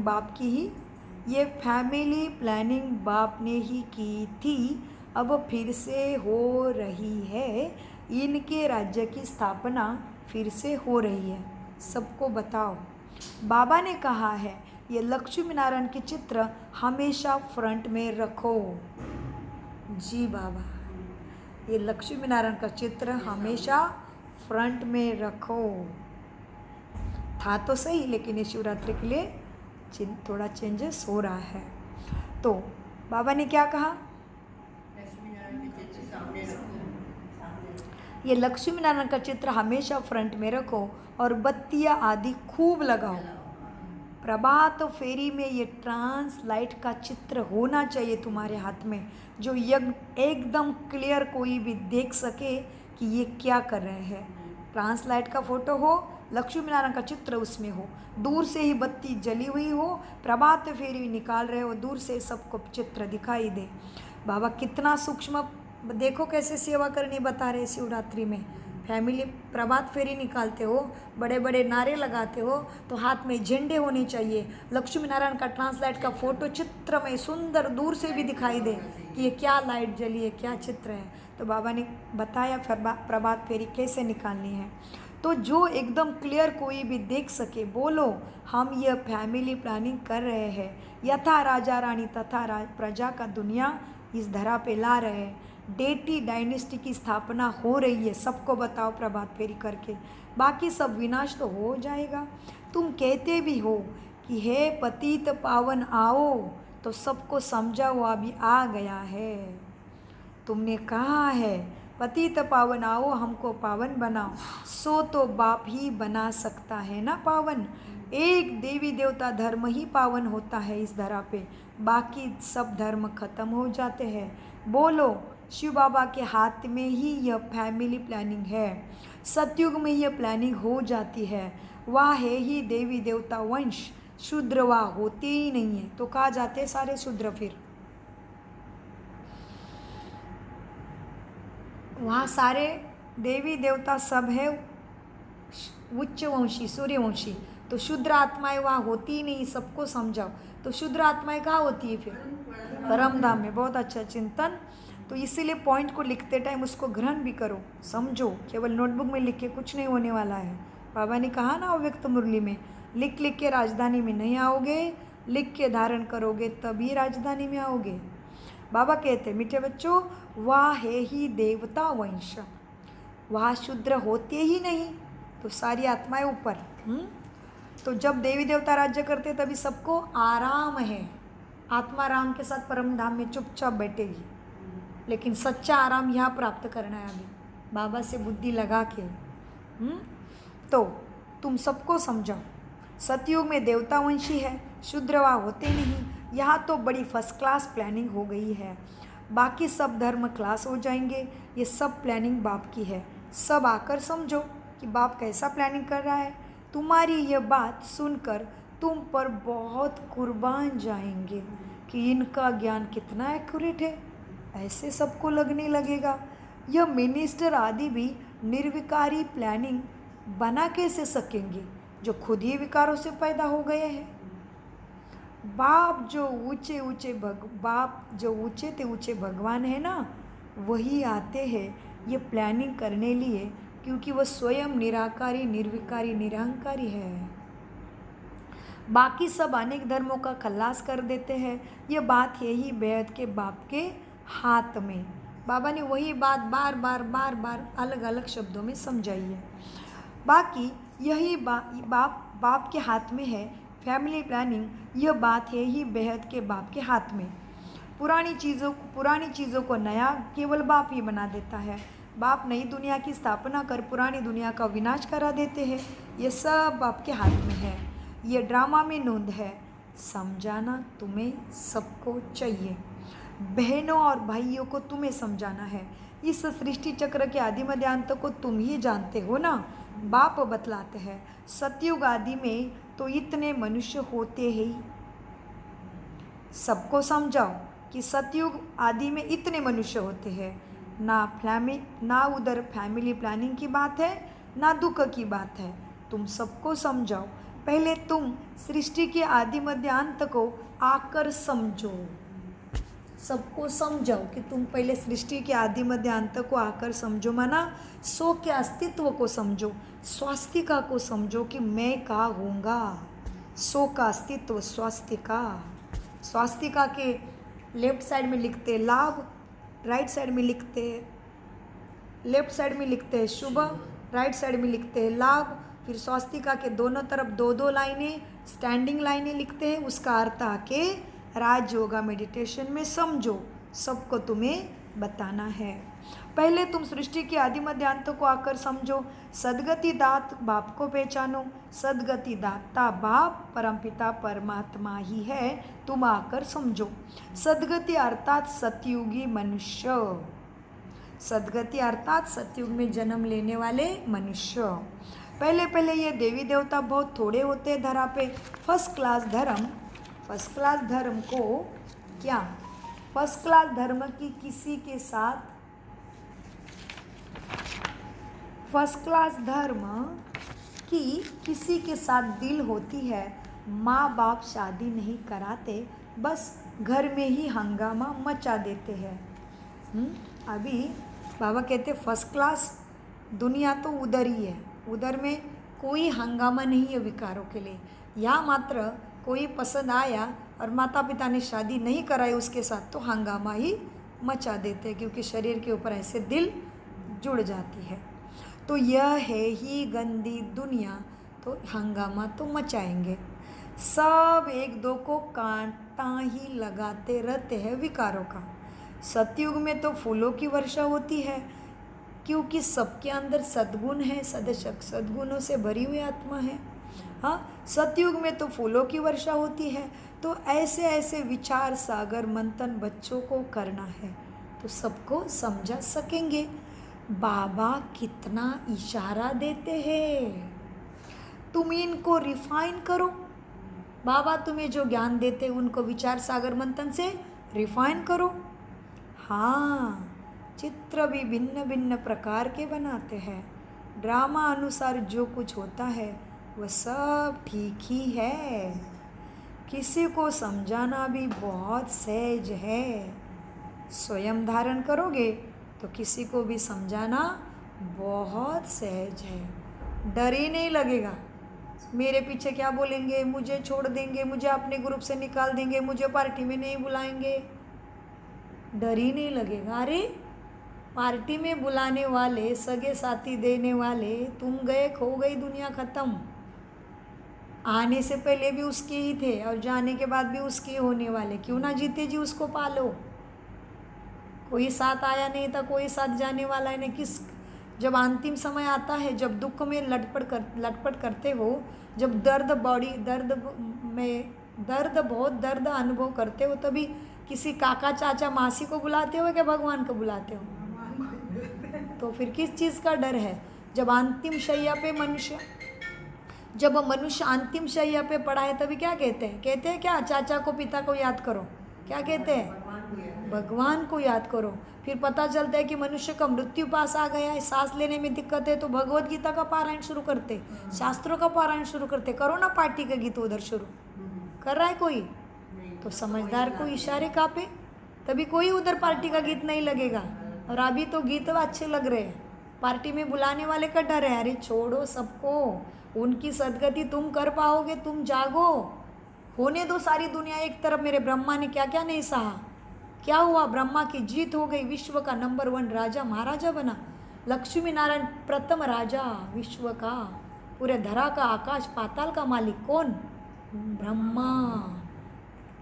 बाप ने ही की थी, अब फिर से हो रही है। इनके राज्य की स्थापना फिर से हो रही है, सबको बताओ। बाबा ने कहा है ये लक्ष्मी नारायण के चित्र हमेशा फ्रंट में रखो। जी बाबा, ये लक्ष्मी नारायण का चित्र हमेशा फ्रंट में रखो। था तो सही, लेकिन ये शिवरात्रि के लिए थोड़ा चेंजेस हो रहा है। तो बाबा ने क्या कहा, ये लक्ष्मी नारायण का चित्र हमेशा फ्रंट में रखो और बत्तियाँ आदि खूब लगाओ। प्रभात फेरी में ये ट्रांसलाइट का चित्र होना चाहिए तुम्हारे हाथ में, जो एकदम क्लियर कोई भी देख सके कि ये क्या कर रहे हैं। ट्रांसलाइट का फोटो हो, लक्ष्मी नारायण का चित्र उसमें हो, दूर से ही बत्ती जली हुई हो, प्रभात फेरी निकाल रहे हो, दूर से सबको चित्र दिखाई दे। बाबा कितना सूक्ष्म, देखो कैसे सेवा करनी बता रहे शिवरात्रि में। फैमिली प्रभात फेरी निकालते हो, बड़े बड़े नारे लगाते हो, तो हाथ में झंडे होने चाहिए। लक्ष्मी नारायण का ट्रांसलाइट का फोटो चित्र में सुंदर दूर से भी दिखाई दे कि ये क्या लाइट जली है, क्या चित्र है। तो बाबा ने बताया प्रभात फेरी कैसे निकालनी है, तो जो एकदम क्लियर कोई भी देख सके। बोलो हम यह फैमिली प्लानिंग कर रहे हैं, यथा राजा रानी तथा प्रजा का दुनिया इस धरा पे ला रहे हैं। डेटी डायनेस्टी की स्थापना हो रही है, सबको बताओ प्रभात फेरी करके। बाकी सब विनाश तो हो जाएगा। तुम कहते भी हो कि हे पतित पावन आओ, तो सबको समझाओ अभी आ गया है। तुमने कहा है पतित पावन आओ, हमको पावन बनाओ, सो तो बाप ही बना सकता है ना पावन। एक देवी देवता धर्म ही पावन होता है इस धरा पे, बाकी सब धर्म खत्म हो जाते हैं। बोलो शिव बाबा के हाथ में ही यह फैमिली प्लानिंग है। सतयुग में यह प्लानिंग हो जाती है। वह है ही देवी देवता वंश, शूद्र वह होते ही नहीं है, तो कहा जाते सारे शूद्र। फिर वहाँ सारे देवी देवता सब है उच्च वंशी, सूर्यवंशी, तो शूद्र आत्माएं वहाँ होती ही नहीं, सबको समझाओ। तो शूद्र आत्माएं कहाँ होती है फिर? परम धाम में। बहुत अच्छा चिंतन। तो इसीलिए पॉइंट को लिखते टाइम उसको ग्रहण भी करो, समझो। केवल नोटबुक में लिख के कुछ नहीं होने वाला है। बाबा ने कहा ना अव्यक्त मुरली में, लिख लिख के राजधानी में नहीं आओगे, लिख के धारण करोगे तभी राजधानी में आओगे। बाबा कहते मीठे बच्चों, वह है ही देवता वंश, वह शूद्र होते ही नहीं, तो सारी आत्माएं ऊपर। तो जब देवी देवता राज्य करते तभी सबको आराम है। आत्मा राम के साथ परम धाम में चुपचाप बैठेगी, लेकिन सच्चा आराम यहाँ प्राप्त करना है अभी, बाबा से बुद्धि लगा के। तो तुम सबको समझाओ, सतयुग में देवता वंशी है, शूद्रवा होते नहीं। यहाँ तो बड़ी फर्स्ट क्लास प्लानिंग हो गई है, बाकी सब धर्म क्लास हो जाएंगे। ये सब प्लानिंग बाप की है। सब आकर समझो कि बाप कैसा प्लानिंग कर रहा है। तुम्हारी यह बात सुनकर तुम पर बहुत कुर्बान जाएंगे कि इनका ज्ञान कितना एक्यूरेट है, ऐसे सबको लगने लगेगा। यह मिनिस्टर आदि भी निर्विकारी प्लानिंग बना कैसे सकेंगे जो खुद ही विकारों से पैदा हो गए हैं। बाप जो ऊंचे ते ऊंचे भगवान है ना, वही आते हैं ये प्लानिंग करने लिए, क्योंकि वह स्वयं निराकारी, निर्विकारी, निरहंकारी है। बाकी सब अनेक धर्मों का खल्लास कर देते हैं। ये बात है ही बेहद के बाप के हाथ में। बाबा ने वही बात बार बार अलग अलग शब्दों में समझाई है। बाकी यही बाप के हाथ में है फैमिली प्लानिंग। यह बात है ही बेहद के बाप के हाथ में। पुरानी चीज़ों को नया केवल बाप ही बना देता है। बाप नई दुनिया की स्थापना कर पुरानी दुनिया का विनाश करा देते हैं। ये सब बाप के हाथ में है। ये ड्रामा में नोंद है। समझाना तुम्हें सबको चाहिए। बहनों और भाइयों को तुम्हें समझाना है। इस सृष्टि चक्र के आदि मध्य अंत को तुम ही जानते हो ना। बाप बतलाते हैं सतयुग आदि में तो इतने मनुष्य होते ही। सबको समझाओ कि सतयुग आदि में इतने मनुष्य होते हैं। ना उधर फैमिली प्लानिंग की बात है ना दुख की बात है। तुम सबको समझाओ। पहले तुम सृष्टि के आदि मध्य अंत को आकर समझो। सबको समझाओ कि तुम पहले सृष्टि के आदि मध्य अंत को आकर समझो। माना सो के अस्तित्व को समझो। स्वास्तिका को समझो कि मैं का हूँगा। सो का अस्तित्व स्वास्तिका। स्वास्तिका के लेफ्ट साइड में लिखते लाभ, राइट साइड में लिखते लेफ्ट साइड में लिखते शुभ, राइट साइड में लिखते लाभ। फिर स्वास्तिका के दोनों तरफ दो दो लाइनें स्टैंडिंग लाइनें लिखते हैं। उसका अर्थ आके राज योगा मेडिटेशन में समझो। सबको तुम्हें बताना है। पहले तुम सृष्टि के आदि मध्य अंत को आकर समझो। सदगति दात बाप को पहचानो। सदगति दाता बाप परमपिता परमात्मा ही है। तुम आकर समझो। सदगति अर्थात सतयुगी मनुष्य। सदगति अर्थात सतयुग में जन्म लेने वाले मनुष्य। पहले ये देवी देवता बहुत थोड़े होते हैं धरा पे। फर्स्ट क्लास धर्म को क्या फर्स्ट क्लास धर्म की किसी के साथ फर्स्ट क्लास धर्म की किसी के साथ दिल होती है। माँ बाप शादी नहीं कराते, बस घर में ही हंगामा मचा देते हैं। अभी बाबा कहते फर्स्ट क्लास दुनिया तो उधर ही है। उधर में कोई हंगामा नहीं है विकारों के लिए। यहाँ मात्र कोई पसंद आया और माता पिता ने शादी नहीं कराई उसके साथ तो हंगामा ही मचा देते हैं, क्योंकि शरीर के ऊपर ऐसे दिल जुड़ जाती है। तो यह है ही गंदी दुनिया, तो हंगामा तो मचाएंगे। सब एक दो को कांटा ही लगाते रहते हैं विकारों का। सतयुग में तो फूलों की वर्षा होती है, क्योंकि सबके अंदर सद्गुण है। सद्गुणों से भरी हुई आत्मा है। हाँ, सतयुग में तो फूलों की वर्षा होती है। तो ऐसे ऐसे विचार सागर मंथन बच्चों को करना है तो सबको समझा सकेंगे। बाबा कितना इशारा देते हैं, तुम इनको रिफाइन करो। बाबा तुम्हें जो ज्ञान देते हैं उनको विचार सागर मंथन से रिफाइन करो। हाँ, चित्र भी भिन्न भिन्न प्रकार के बनाते हैं। ड्रामा अनुसार जो कुछ होता है वह सब ठीक ही है। किसी को समझाना भी बहुत सहज है। स्वयं धारण करोगे तो किसी को भी समझाना बहुत सहज है। डर ही नहीं लगेगा। मेरे पीछे क्या बोलेंगे, मुझे छोड़ देंगे, मुझे अपने ग्रुप से निकाल देंगे, मुझे पार्टी में नहीं बुलाएंगे, डर ही नहीं लगेगा। अरे पार्टी में बुलाने वाले, सगे साथी देने वाले, तुम गए खो गई, दुनिया ख़त्म। आने से पहले भी उसके ही थे और जाने के बाद भी उसके होने वाले। क्यों ना जीते जी उसको पालो। कोई साथ आया नहीं था, कोई साथ जाने वाला है नहीं। जब अंतिम समय आता है, जब दुख में लटपट करते हो, जब बहुत दर्द अनुभव करते हो, तभी किसी काका चाचा मासी को बुलाते हो क्या भगवान को बुलाते हो? तो फिर किस चीज़ का डर है? जब मनुष्य अंतिम शैया पे पड़ा है तभी क्या कहते हैं क्या चाचा को पिता को याद करो। क्या कहते हैं? भगवान को याद करो। फिर पता चलता है कि मनुष्य का मृत्यु पास आ गया है, सांस लेने में दिक्कत है, तो भगवत गीता का पारायण शुरू करते, शास्त्रों का पारायण शुरू करते। करो ना पार्टी का गीत उधर शुरू। कर रहा है कोई? तो समझदार को इशारे कापे, तभी कोई उधर पार्टी का गीत नहीं लगेगा। और अभी तो गीत अच्छे लग रहे हैं, पार्टी में बुलाने वाले का डर है। अरे छोड़ो सबको, उनकी सदगति तुम कर पाओगे, तुम जागो, होने दो सारी दुनिया एक तरफ। मेरे ब्रह्मा ने क्या क्या नहीं सहा, क्या हुआ? ब्रह्मा की जीत हो गई, विश्व का नंबर 1 राजा महाराजा बना। लक्ष्मी नारायण प्रथम राजा विश्व का, पूरे धरा का आकाश पाताल का मालिक कौन? ब्रह्मा।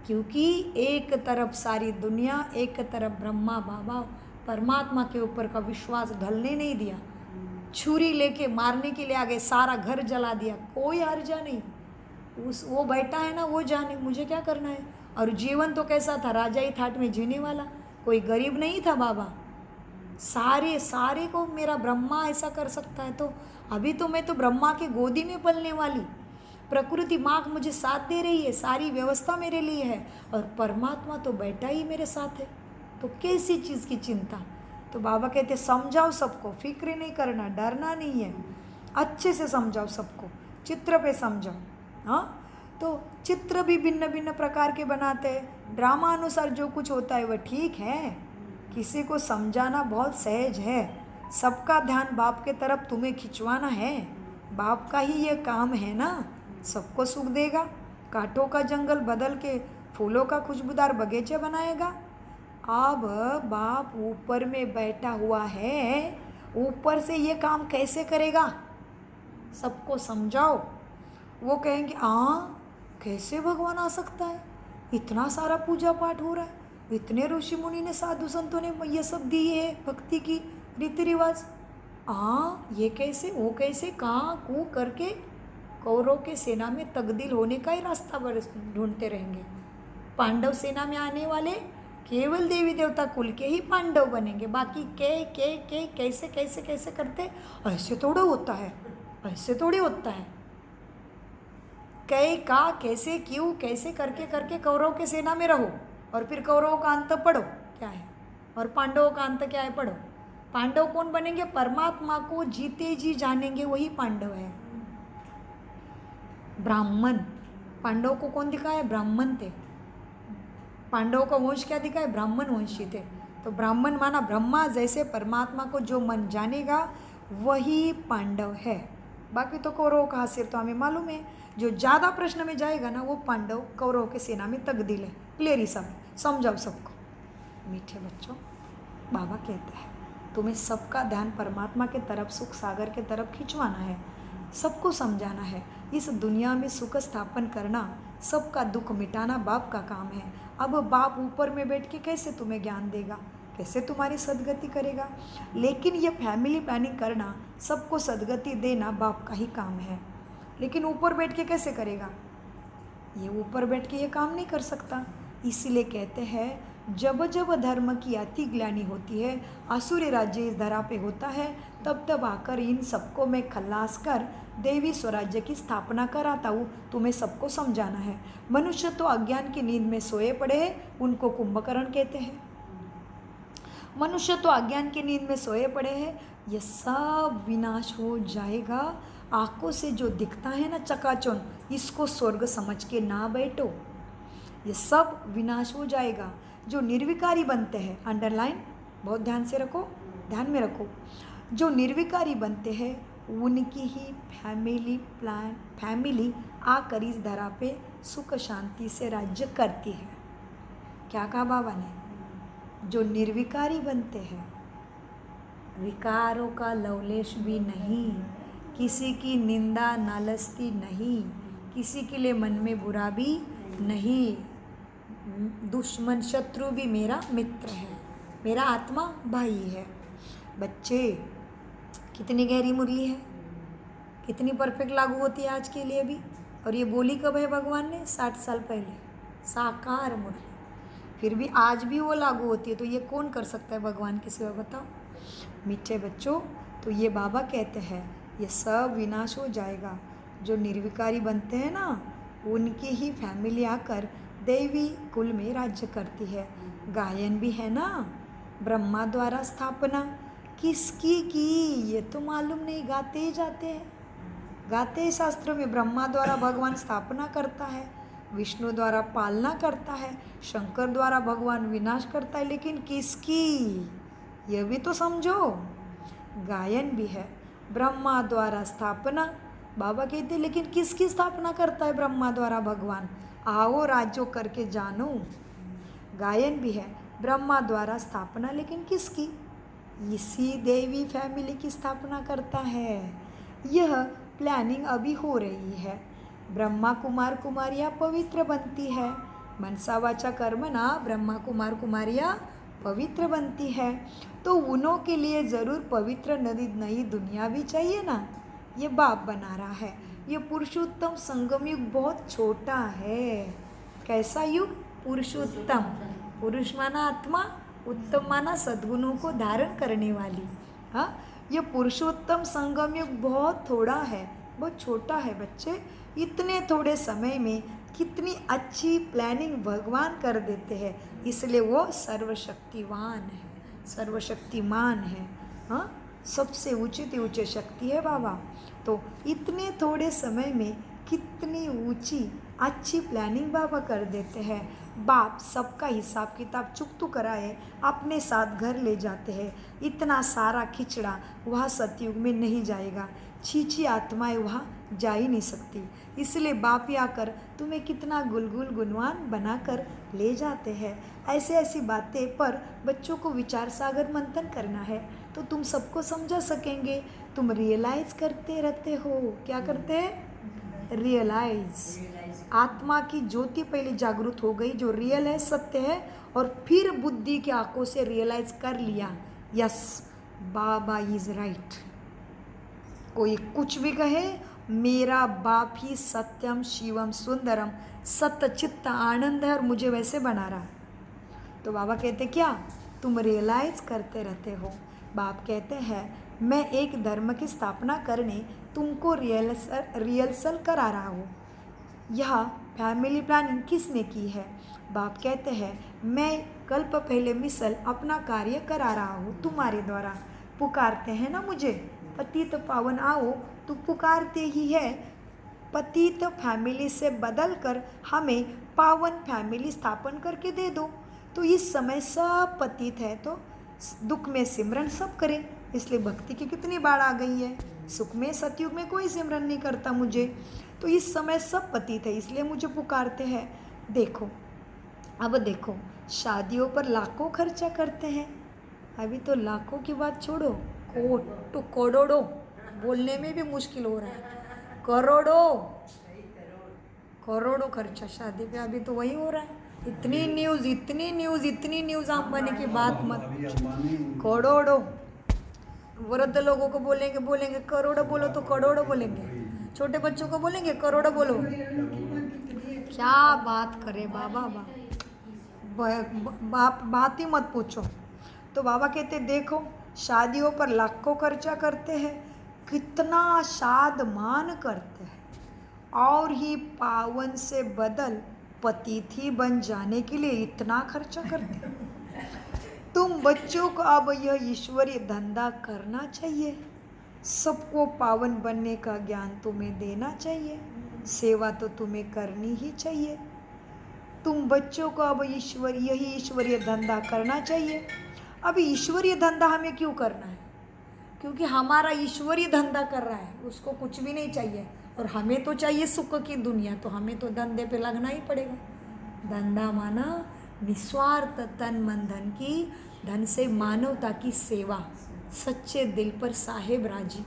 क्योंकि एक तरफ सारी दुनिया, एक तरफ ब्रह्मा बाबा परमात्मा के ऊपर का विश्वास ढलने नहीं दिया, छुरी लेके मारने के लिए आ गए, सारा घर जला दिया, कोई हर्जा नहीं। उस वो बैठा है ना, वो जाने, मुझे क्या करना है। और जीवन तो कैसा था, राजाई थाट में जीने वाला, कोई गरीब नहीं था बाबा। सारे को मेरा ब्रह्मा ऐसा कर सकता है, तो अभी तो मैं तो ब्रह्मा की गोदी में पलने वाली, प्रकृति माँ मुझे साथ दे रही है, सारी व्यवस्था मेरे लिए है, और परमात्मा तो बैठा ही मेरे साथ है, तो कैसी चीज़ की चिंता। तो बाबा कहते समझाओ सबको, फिक्र नहीं करना, डरना नहीं है, अच्छे से समझाओ सबको, चित्र पे समझाओ। हाँ, तो चित्र भी भिन्न भिन्न प्रकार के बनाते हैं, ड्रामा अनुसार जो कुछ होता है वह ठीक है, किसी को समझाना बहुत सहज है। सबका ध्यान बाप के तरफ तुम्हें खिंचवाना है, बाप का ही ये काम है ना, सबको सुख देगा। कांटों का जंगल बदल के फूलों का खुशबूदार बगीचे बनाएगा। अब बाप ऊपर में बैठा हुआ है, ऊपर से ये काम कैसे करेगा, सबको समझाओ। वो कहेंगे हाँ कैसे भगवान आ सकता है, इतना सारा पूजा पाठ हो रहा है, इतने ऋषि मुनि ने, साधु संतों ने ये सब दिए है, भक्ति की रीति रिवाज, हाँ ये कैसे, वो कैसे, कहाँ कू करके कौरव के सेना में तब्दील होने का ही रास्ता ढूंढते रहेंगे। पांडव सेना में आने वाले केवल देवी देवता कुल के ही पांडव बनेंगे, बाकी के कैसे कैसे कैसे करते, ऐसे थोड़ा होता है, ऐसे थोड़ी होता है, कै का कैसे क्यों कैसे करके करके कौरव के सेना में रहो, और फिर कौरवों का अंत पढ़ो क्या है, और पांडवों का अंत क्या है पढ़ो। पांडव कौन बनेंगे, परमात्मा को जीते जी जानेंगे, वही पांडव है। ब्राह्मण, पांडव को कौन दिखाया, ब्राह्मण थे, पांडवों का वंश क्या दिखाया, ब्राह्मण वंशी थे। तो ब्राह्मण माना ब्रह्मा जैसे परमात्मा को जो मन जानेगा वही पांडव है। बाकी तो कौरवों का हासिल तो हमें मालूम है, जो ज़्यादा प्रश्न में जाएगा ना वो पांडव कौरव के सेना में तब्दील है। क्लियर ही सब समझाओ सबको। मीठे बच्चों, बाबा कहते हैं तुम्हें सबका ध्यान परमात्मा के तरफ, सुख सागर के तरफ खिंचवाना है, सबको समझाना है। इस दुनिया में सुख स्थापन करना, सबका दुख मिटाना बाप का काम है। अब बाप ऊपर में बैठ के कैसे तुम्हें ज्ञान देगा, कैसे तुम्हारी सदगति करेगा, लेकिन ये फैमिली प्लानिंग करना, सबको सदगति देना बाप का ही काम है। लेकिन ऊपर बैठ के कैसे करेगा, ये ऊपर बैठ के ये काम नहीं कर सकता। इसीलिए कहते हैं जब जब धर्म की अति ग्लानि होती है, आसुरी राज्य इस धरा पे होता है, तब तब आकर इन सबको मैं खल्लास कर देवी स्वराज्य की स्थापना कराता हूँ। तुम्हें सबको समझाना है। मनुष्य तो अज्ञान की नींद में सोए पड़े हैं, उनको कुंभकर्ण कहते हैं। मनुष्य तो अज्ञान की नींद में सोए पड़े हैं, ये सब विनाश हो जाएगा। आंखों से जो दिखता है ना चकाचौंध, इसको स्वर्ग समझ के ना बैठो, ये सब विनाश हो जाएगा। जो निर्विकारी बनते हैं, अंडरलाइन बहुत ध्यान से रखो, ध्यान में रखो, जो निर्विकारी बनते हैं उनकी ही फैमिली आकर इस धरा पे सुख शांति से राज्य करती है। क्या कहा बाबा ने, जो निर्विकारी बनते हैं, विकारों का लवलेश भी नहीं, किसी की निंदा नालस्ती नहीं, किसी के लिए मन में बुरा भी नहीं, दुश्मन शत्रु भी मेरा मित्र है, मेरा आत्मा भाई है। बच्चे, कितनी गहरी मुरली है, कितनी परफेक्ट लागू होती है आज के लिए भी। और ये बोली कब है भगवान ने, 60 साल पहले, साकार मुरली, फिर भी आज भी वो लागू होती है। तो ये कौन कर सकता है भगवान के सिवा, बताओ। मीठे बच्चों, तो ये बाबा कहते हैं ये सब विनाश हो जाएगा। जो निर्विकारी बनते हैं ना, उनकी ही फैमिली आकर देवी कुल में राज्य करती है। गायन भी है ना, ब्रह्मा द्वारा स्थापना किसकी की ये तो मालूम नहीं, गाते ही जाते हैं, गाते ही शास्त्रों में ब्रह्मा द्वारा भगवान स्थापना करता है, विष्णु द्वारा पालना करता है, शंकर द्वारा भगवान विनाश करता है, लेकिन किसकी ये भी तो समझो। गायन भी है, ब्रह्मा द्वारा स्थापना, बाबा कहते हैं लेकिन किसकी स्थापना करता है ब्रह्मा द्वारा भगवान, आओ राज्यों करके जानो। गायन भी है, ब्रह्मा द्वारा स्थापना, लेकिन किसकी, इसी देवी फैमिली की स्थापना करता है। यह प्लानिंग अभी हो रही है। ब्रह्मा कुमार कुमारियाँ पवित्र बनती है, मनसा वाचा कर्मणा ब्रह्मा कुमार कुमारियाँ पवित्र बनती है। तो उन्हों के लिए ज़रूर पवित्र नई दुनिया भी चाहिए ना। ये बाप बना रहा है। ये पुरुषोत्तम संगम युग बहुत छोटा है। कैसा युग? पुरुषोत्तम। पुरुष माना आत्मा, उत्तम माना सद्गुणों को धारण करने वाली। हाँ, ये पुरुषोत्तम संगम युग बहुत थोड़ा है, बहुत छोटा है बच्चे। इतने थोड़े समय में कितनी अच्छी प्लानिंग भगवान कर देते हैं, इसलिए वो सर्वशक्तिवान है, सर्वशक्तिमान है। हाँ, सबसे ऊंची शक्ति है बाबा। तो इतने थोड़े समय में कितनी ऊंची अच्छी प्लानिंग बाबा कर देते हैं। बाप सबका हिसाब किताब चुकतू कराए अपने साथ घर ले जाते हैं। इतना सारा खिचड़ा वहाँ सतयुग में नहीं जाएगा। छीछी आत्माएं वहाँ जा ही नहीं सकती। इसलिए बाप ही आकर तुम्हें कितना गुलगुल गुणवान बनाकर ले जाते हैं। ऐसी बातें पर बच्चों को विचार सागर मंथन करना है तो तुम सबको समझा सकेंगे। तुम रियलाइज करते रहते हो। क्या करते हैं? रियलाइज। आत्मा की ज्योति पहले जागृत हो गई, जो रियल है, सत्य है, और फिर बुद्धि की आंखों से रियलाइज कर लिया, यस बाबा इज राइट। कोई कुछ भी कहे, मेरा बाप ही सत्यम शिवम सुंदरम सत्य चित्त आनंद है और मुझे वैसे बना रहा। तो बाबा कहते क्या? तुम रियलाइज करते रहते हो। बाप कहते हैं मैं एक धर्म की स्थापना करने तुमको रिहर्सल करा रहा हूँ। यह फैमिली प्लानिंग किसने की है? बाप कहते हैं मैं कल्प पहले मिसल अपना कार्य करा रहा हूँ तुम्हारे द्वारा। पुकारते हैं ना मुझे, पतित पावन आओ, तो पुकारते ही है। पतित फैमिली से बदल कर हमें पावन फैमिली स्थापन करके दे दो। तो इस समय सब पतित है तो दुख में सिमरन सब करें। इसलिए भक्ति की कितनी बाढ़ आ गई है। सुख में सतयुग में कोई सिमरन नहीं करता मुझे, तो इस समय सब पतित है, इसलिए मुझे पुकारते हैं। देखो, अब देखो, शादियों पर लाखों खर्चा करते हैं। अभी तो लाखों की बात छोड़ो, करोड़ों बोलने में भी मुश्किल हो रहा है। करोड़ों खर्चा शादी पे अभी तो वही हो रहा है। इतनी न्यूज़ अंबानी की बात मत। करोड़ों वृद्ध लोगों को बोलेंगे करोड़ों बोलो तो करोड़ों बोलेंगे। छोटे बच्चों को बोलेंगे करोड़ों बोलो। क्या बात करे बाबा। बात ही मत पूछो। तो बाबा कहते देखो, शादियों पर लाखों खर्चा करते हैं, कितना शादमान करते हैं, और ही पावन से बदल पतिथि बन जाने के लिए इतना खर्चा करते हैं। तुम बच्चों को अब यह ईश्वरीय धंधा करना चाहिए। सबको पावन बनने का ज्ञान तुम्हें देना चाहिए। सेवा तो तुम्हें करनी ही चाहिए। तुम बच्चों को अब यही ईश्वरीय धंधा करना चाहिए। अब ईश्वरीय धंधा हमें क्यों करना है? क्योंकि हमारा ईश्वरीय धंधा कर रहा है, उसको कुछ भी नहीं चाहिए, और हमें तो चाहिए सुख की दुनिया, तो हमें तो धंधे पे लगना ही पड़ेगा। धंधा माना निस्वार्थ तन मन धन की, धन से मानवता की सेवा, सच्चे दिल पर साहेब राजी।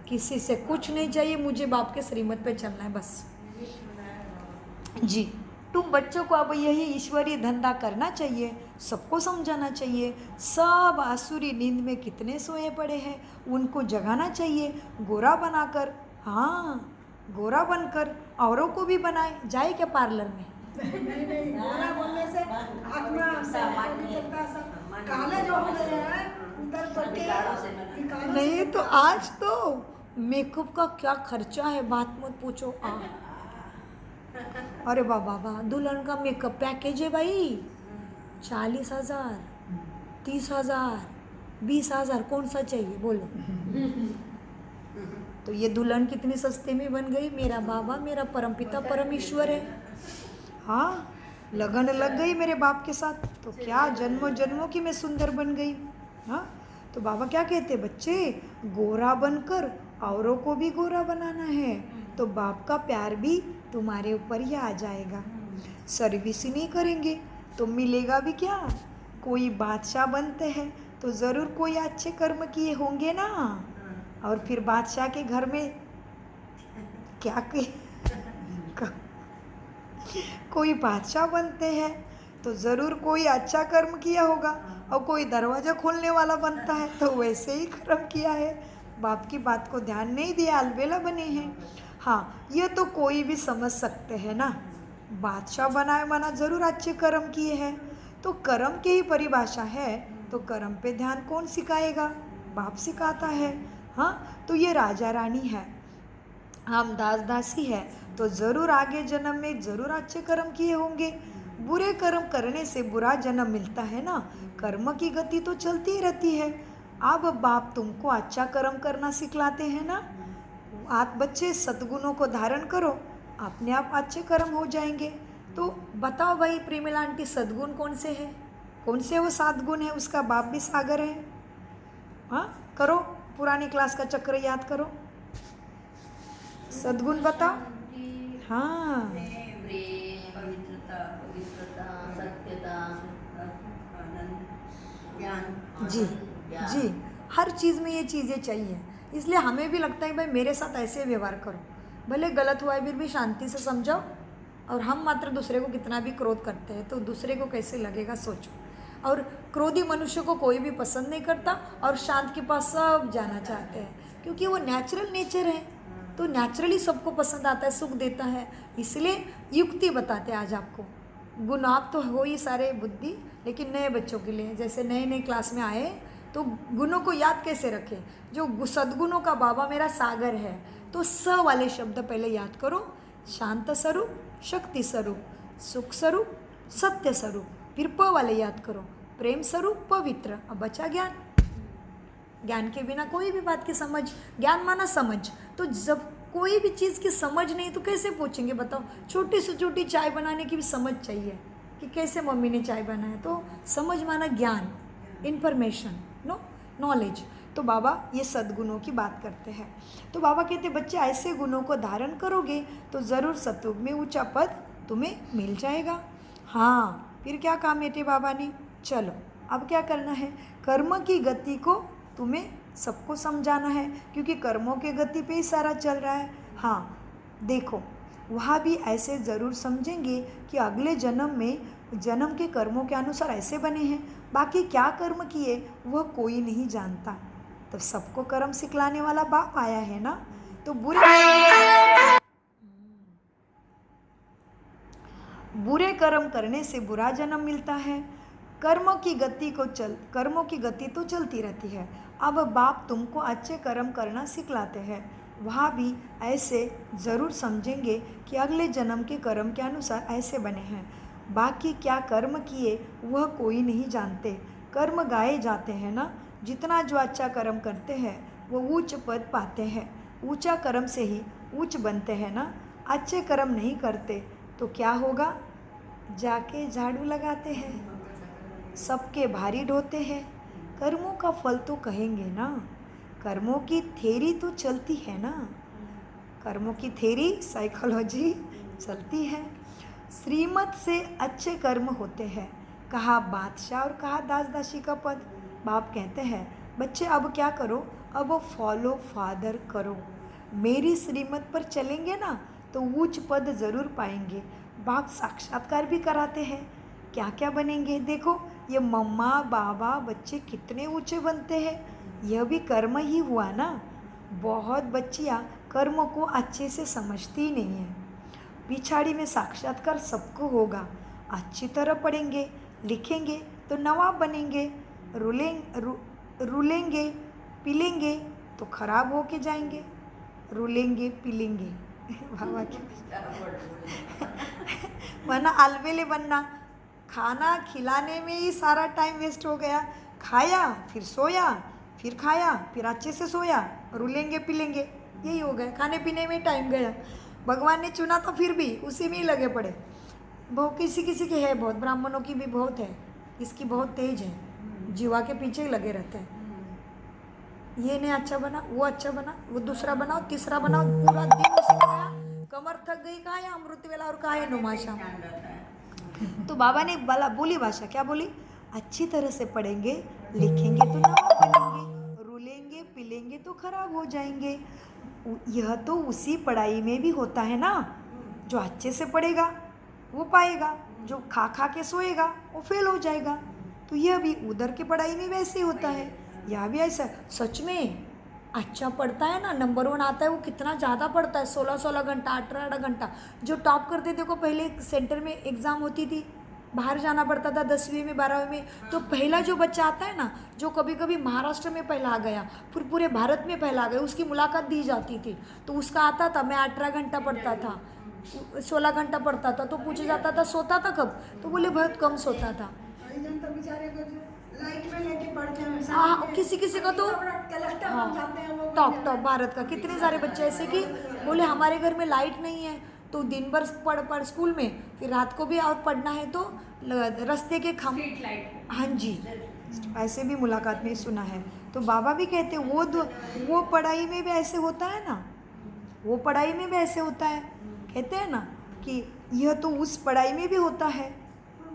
किसी से कुछ नहीं चाहिए, मुझे बाप के श्रीमत पे चलना है बस जी। तुम बच्चों को अब यही ईश्वरीय धंधा करना चाहिए, सबको समझाना चाहिए। सब आसुरी नींद में कितने सोए पड़े हैं, उनको जगाना चाहिए। गोरा बनाकर, हाँ गोरा बनकर औरों को भी बनाए। जाए क्या पार्लर में? नहीं, गोरा बोलने से आत्मा काले जो हो गए हैं उधर पट्टे नहीं तो आज तो मेकअप का क्या खर्चा है, बात मत पूछो। अरे बाबा, दुल्हन का मेकअप पैकेज है भाई 40,000, 30,000, 20,000, कौन सा चाहिए बोलो। तो ये दुल्हन कितनी सस्ते में बन गई। मेरा बाबा मेरा परमपिता परमेश्वर है। हाँ, लगन लग गई मेरे बाप के साथ, तो क्या जन्मों जन्मों की मैं सुंदर बन गई। हाँ, तो बाबा क्या कहते, बच्चे गोरा बनकर औरों को भी गोरा बनाना है, तो बाप का प्यार भी तुम्हारे ऊपर ही आ जाएगा। सर्विस ही नहीं करेंगे तो मिलेगा भी क्या? कोई बादशाह बनते हैं तो ज़रूर कोई अच्छे कर्म किए होंगे ना, और फिर बादशाह के घर में क्या कोई बादशाह बनते हैं तो ज़रूर कोई अच्छा कर्म किया होगा, और कोई दरवाज़ा खोलने वाला बनता है तो वैसे ही कर्म किया है। बाप की बात को ध्यान नहीं दिया, अलबेला बने हैं। हाँ, ये तो कोई भी समझ सकते हैं ना, बादशाह बनाए माना ज़रूर अच्छे कर्म किए हैं। तो कर्म की ही परिभाषा है, तो कर्म पे ध्यान कौन सिखाएगा? बाप सिखाता है। हाँ, तो ये राजा रानी है, हम दास दासी है, तो ज़रूर आगे जन्म में ज़रूर अच्छे कर्म किए होंगे। बुरे कर्म करने से बुरा जन्म मिलता है ना, कर्म की गति तो चलती ही रहती है। अब बाप तुमको अच्छा कर्म करना सिखलाते हैं ना, आप बच्चे सद्गुणों को धारण करो, अपने आप अच्छे कर्म हो जाएंगे। तो बताओ भाई प्रेमिला आंटी, सद्गुण कौन से हैं? कौन से वो 7 गुण है? उसका बाप भी सागर है। हाँ, करो, पुरानी क्लास का चक्र याद करो, सद्गुण बताओ। हाँ, प्रेम, पवित्रता, सत्यता, आनंद, ज्ञान। जी जी, हर चीज़ में ये चीज़ें चाहिए। इसलिए हमें भी लगता है भाई मेरे साथ ऐसे व्यवहार करो, भले गलत हुआ है फिर भी शांति से समझाओ। और हम मात्र दूसरे को कितना भी क्रोध करते हैं तो दूसरे को कैसे लगेगा सोचो। और क्रोधी मनुष्य को कोई भी पसंद नहीं करता, और शांत के पास सब जाना चाहते हैं, क्योंकि वो नेचुरल नेचर है, तो नेचुरली सबको पसंद आता है, सुख देता है। इसलिए युक्ति बताते हैं आज आपको। गुण आप तो हो ही सारे बुद्धि, लेकिन नए बच्चों के लिए, जैसे नए नए क्लास में आए तो गुणों को याद कैसे रखें? जो सद्गुणों का बाबा मेरा सागर है, तो स वाले शब्द पहले याद करो। शांत स्वरूप, शक्ति स्वरूप, सुख स्वरूप, सत्य स्वरूप। फिर प वाले याद करो, प्रेम स्वरूप, पवित्र। अब बचा ज्ञान। ज्ञान के बिना कोई भी बात की समझ, ज्ञान माना समझ। तो जब कोई भी चीज़ की समझ नहीं तो कैसे पूछेंगे बताओ? छोटी से छोटी चाय बनाने की भी समझ चाहिए कि कैसे मम्मी ने चाय बनाया, तो समझ माना ज्ञान, इन्फॉर्मेशन, नॉलेज। तो बाबा ये सद्गुणों की बात करते हैं। तो बाबा कहते बच्चे ऐसे गुणों को धारण करोगे तो ज़रूर सतयुग में ऊंचा पद तुम्हें मिल जाएगा। हाँ, फिर क्या कहा मेरे बाबा ने? चलो अब क्या करना है, कर्म की गति को तुम्हें सबको समझाना है, क्योंकि कर्मों के गति पे ही सारा चल रहा है। हाँ देखो, वहाँ भी ऐसे ज़रूर समझेंगे कि अगले जन्म में जन्म के कर्मों के अनुसार ऐसे बने हैं, बाकी क्या कर्म किए वह कोई नहीं जानता। तो सबको कर्म सिखलाने वाला बाप आया है ना। तो बुरे कर्म करने से बुरा जन्म मिलता है। कर्मों की गति तो चलती रहती है। अब बाप तुमको अच्छे कर्म करना सिखलाते हैं, वहाँ भी ऐसे ज़रूर समझेंगे कि अगले जन्म के कर्म के अनुसार ऐसे बने हैं, बाकी क्या कर्म किए वह कोई नहीं जानते। कर्म गाए जाते हैं ना, जितना जो अच्छा कर्म करते हैं वो ऊंच पद पाते हैं, ऊंचा कर्म से ही ऊंच बनते हैं ना। अच्छे कर्म नहीं करते तो क्या होगा? जाके झाड़ू लगाते हैं, सबके भारी ढोते हैं। कर्मों का फल तो कहेंगे ना, कर्मों की थ्योरी तो चलती है ना, कर्मों की थ्योरी साइकोलॉजी चलती है। श्रीमत से अच्छे कर्म होते हैं, कहा बादशाह और कहा दास दासी का पद। बाप कहते हैं बच्चे अब क्या करो, अब फॉलो फादर करो, मेरी श्रीमत पर चलेंगे ना तो ऊंच पद ज़रूर पाएंगे। बाप साक्षात्कार भी कराते हैं, क्या क्या बनेंगे देखो। ये मम्मा बाबा बच्चे कितने ऊंचे बनते हैं, यह भी कर्म ही हुआ ना। बहुत बच्चियाँ कर्म को अच्छे से समझती ही नहीं है। पिछाड़ी में साक्षात्कार सबको होगा, अच्छी तरह पढ़ेंगे लिखेंगे तो नवाब बनेंगे। रुलेंगे पिलेंगे तो खराब होके जाएंगे। रुलेंगे पिलेंगे बाबा की वरना अलबेले बनना, खाना खिलाने में ही सारा टाइम वेस्ट हो गया। खाया फिर सोया, फिर खाया फिर अच्छे से सोया, रुलेंगे पिलेंगे यही हो गया, खाने पीने में टाइम गया। भगवान ने चुना तो फिर भी उसी में ही लगे पड़े। बहुत किसी किसी की है, बहुत ब्राह्मणों की भी बहुत है, इसकी बहुत तेज है, जीवा के पीछे ही लगे रहते हैं। ये नहीं अच्छा बना, वो अच्छा बना, वो दूसरा बनाओ, तीसरा बनाओ, पूरा दिन उसी में गया। कमर थक गई, कहा है अमृत वेला और कहा है नुमाशा। तो बाबा ने बोली भाषा, क्या बोली? अच्छी तरह से पढ़ेंगे लिखेंगे तो नवाब बनेंगे, रुलेंगे पिलेंगे तो खराब हो जाएंगे। यह तो उसी पढ़ाई में भी होता है ना, जो अच्छे से पढ़ेगा वो पाएगा, जो खा खा के सोएगा वो फेल हो जाएगा। तो यह भी उधर की पढ़ाई में वैसे ही होता है, यह भी ऐसा। सच में अच्छा पढ़ता है ना, नंबर 1 आता है, वो कितना ज़्यादा पढ़ता है, 16-16 घंटा, 18 घंटा। जो टॉप करते थे, को पहले सेंटर में एग्ज़ाम होती थी, बाहर जाना पड़ता था 10वीं में 12वीं में, तो पहला जो बच्चा आता है ना, जो कभी कभी महाराष्ट्र में पहला आ गया, फिर पूरे भारत में पहला आ गया, उसकी मुलाकात दी जाती थी। तो उसका आता था, मैं 18 घंटा पढ़ता था, 16 घंटा पढ़ता था, तो पूछा जाता था सोता था कब, तो बोले बहुत कम सोता था। कई जन तो बेचारे को जो लाइट में लेके पढ़ते हैं, हाँ, किसी किसी का तो क्लस्टर बन जाते हैं वो, टॉप भारत का कितने सारे बच्चे ऐसे कि बोले हमारे घर में लाइट नहीं है, तो दिन भर पढ़ स्कूल में, फिर रात को भी और पढ़ना है तो रास्ते के खम, स्ट्रीट लाइट। हाँ जी, ऐसे भी मुलाकात में सुना है। तो बाबा भी कहते वो पढ़ाई में भी ऐसे होता है ना, वो पढ़ाई में भी ऐसे होता है, कहते हैं ना कि यह तो उस पढ़ाई में भी होता है,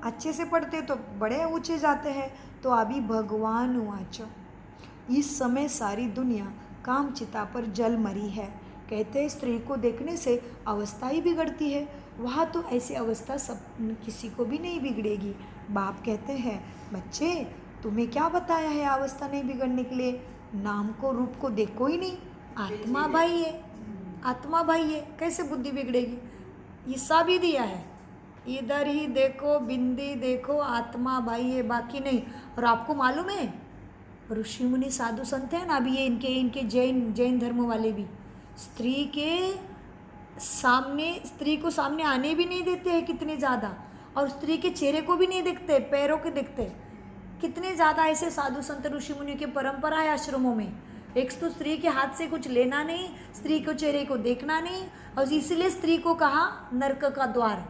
अच्छे से पढ़ते तो बड़े ऊंचे जाते हैं। तो अभी भगवान वाच, इस समय सारी दुनिया काम चिता पर जल मरी है। कहते हैं स्त्री को देखने से अवस्था ही बिगड़ती है, वहाँ तो ऐसी अवस्था सब किसी को भी नहीं बिगड़ेगी। बाप कहते हैं बच्चे तुम्हें क्या बताया है अवस्था नहीं बिगड़ने के लिए, नाम को रूप को देखो ही नहीं, आत्मा भाई है, आत्मा भाई है, कैसे बुद्धि बिगड़ेगी। हिस्सा भी दिया है, इधर ही देखो, बिंदी देखो, आत्मा भाई है, बाकी नहीं। और आपको मालूम है ऋषि मुनि साधु संत हैं ना, अभी ये इनके जैन धर्म वाले भी स्त्री को सामने आने भी नहीं देते हैं कितने ज़्यादा, और स्त्री के चेहरे को भी नहीं देखते, पैरों के देखते। कितने ज़्यादा ऐसे साधु संत ऋषि मुनि की परंपरा है आश्रमों में। एक तो स्त्री के हाथ से कुछ लेना नहीं, स्त्री को चेहरे को देखना नहीं, और इसलिए स्त्री को कहा नरक का द्वार।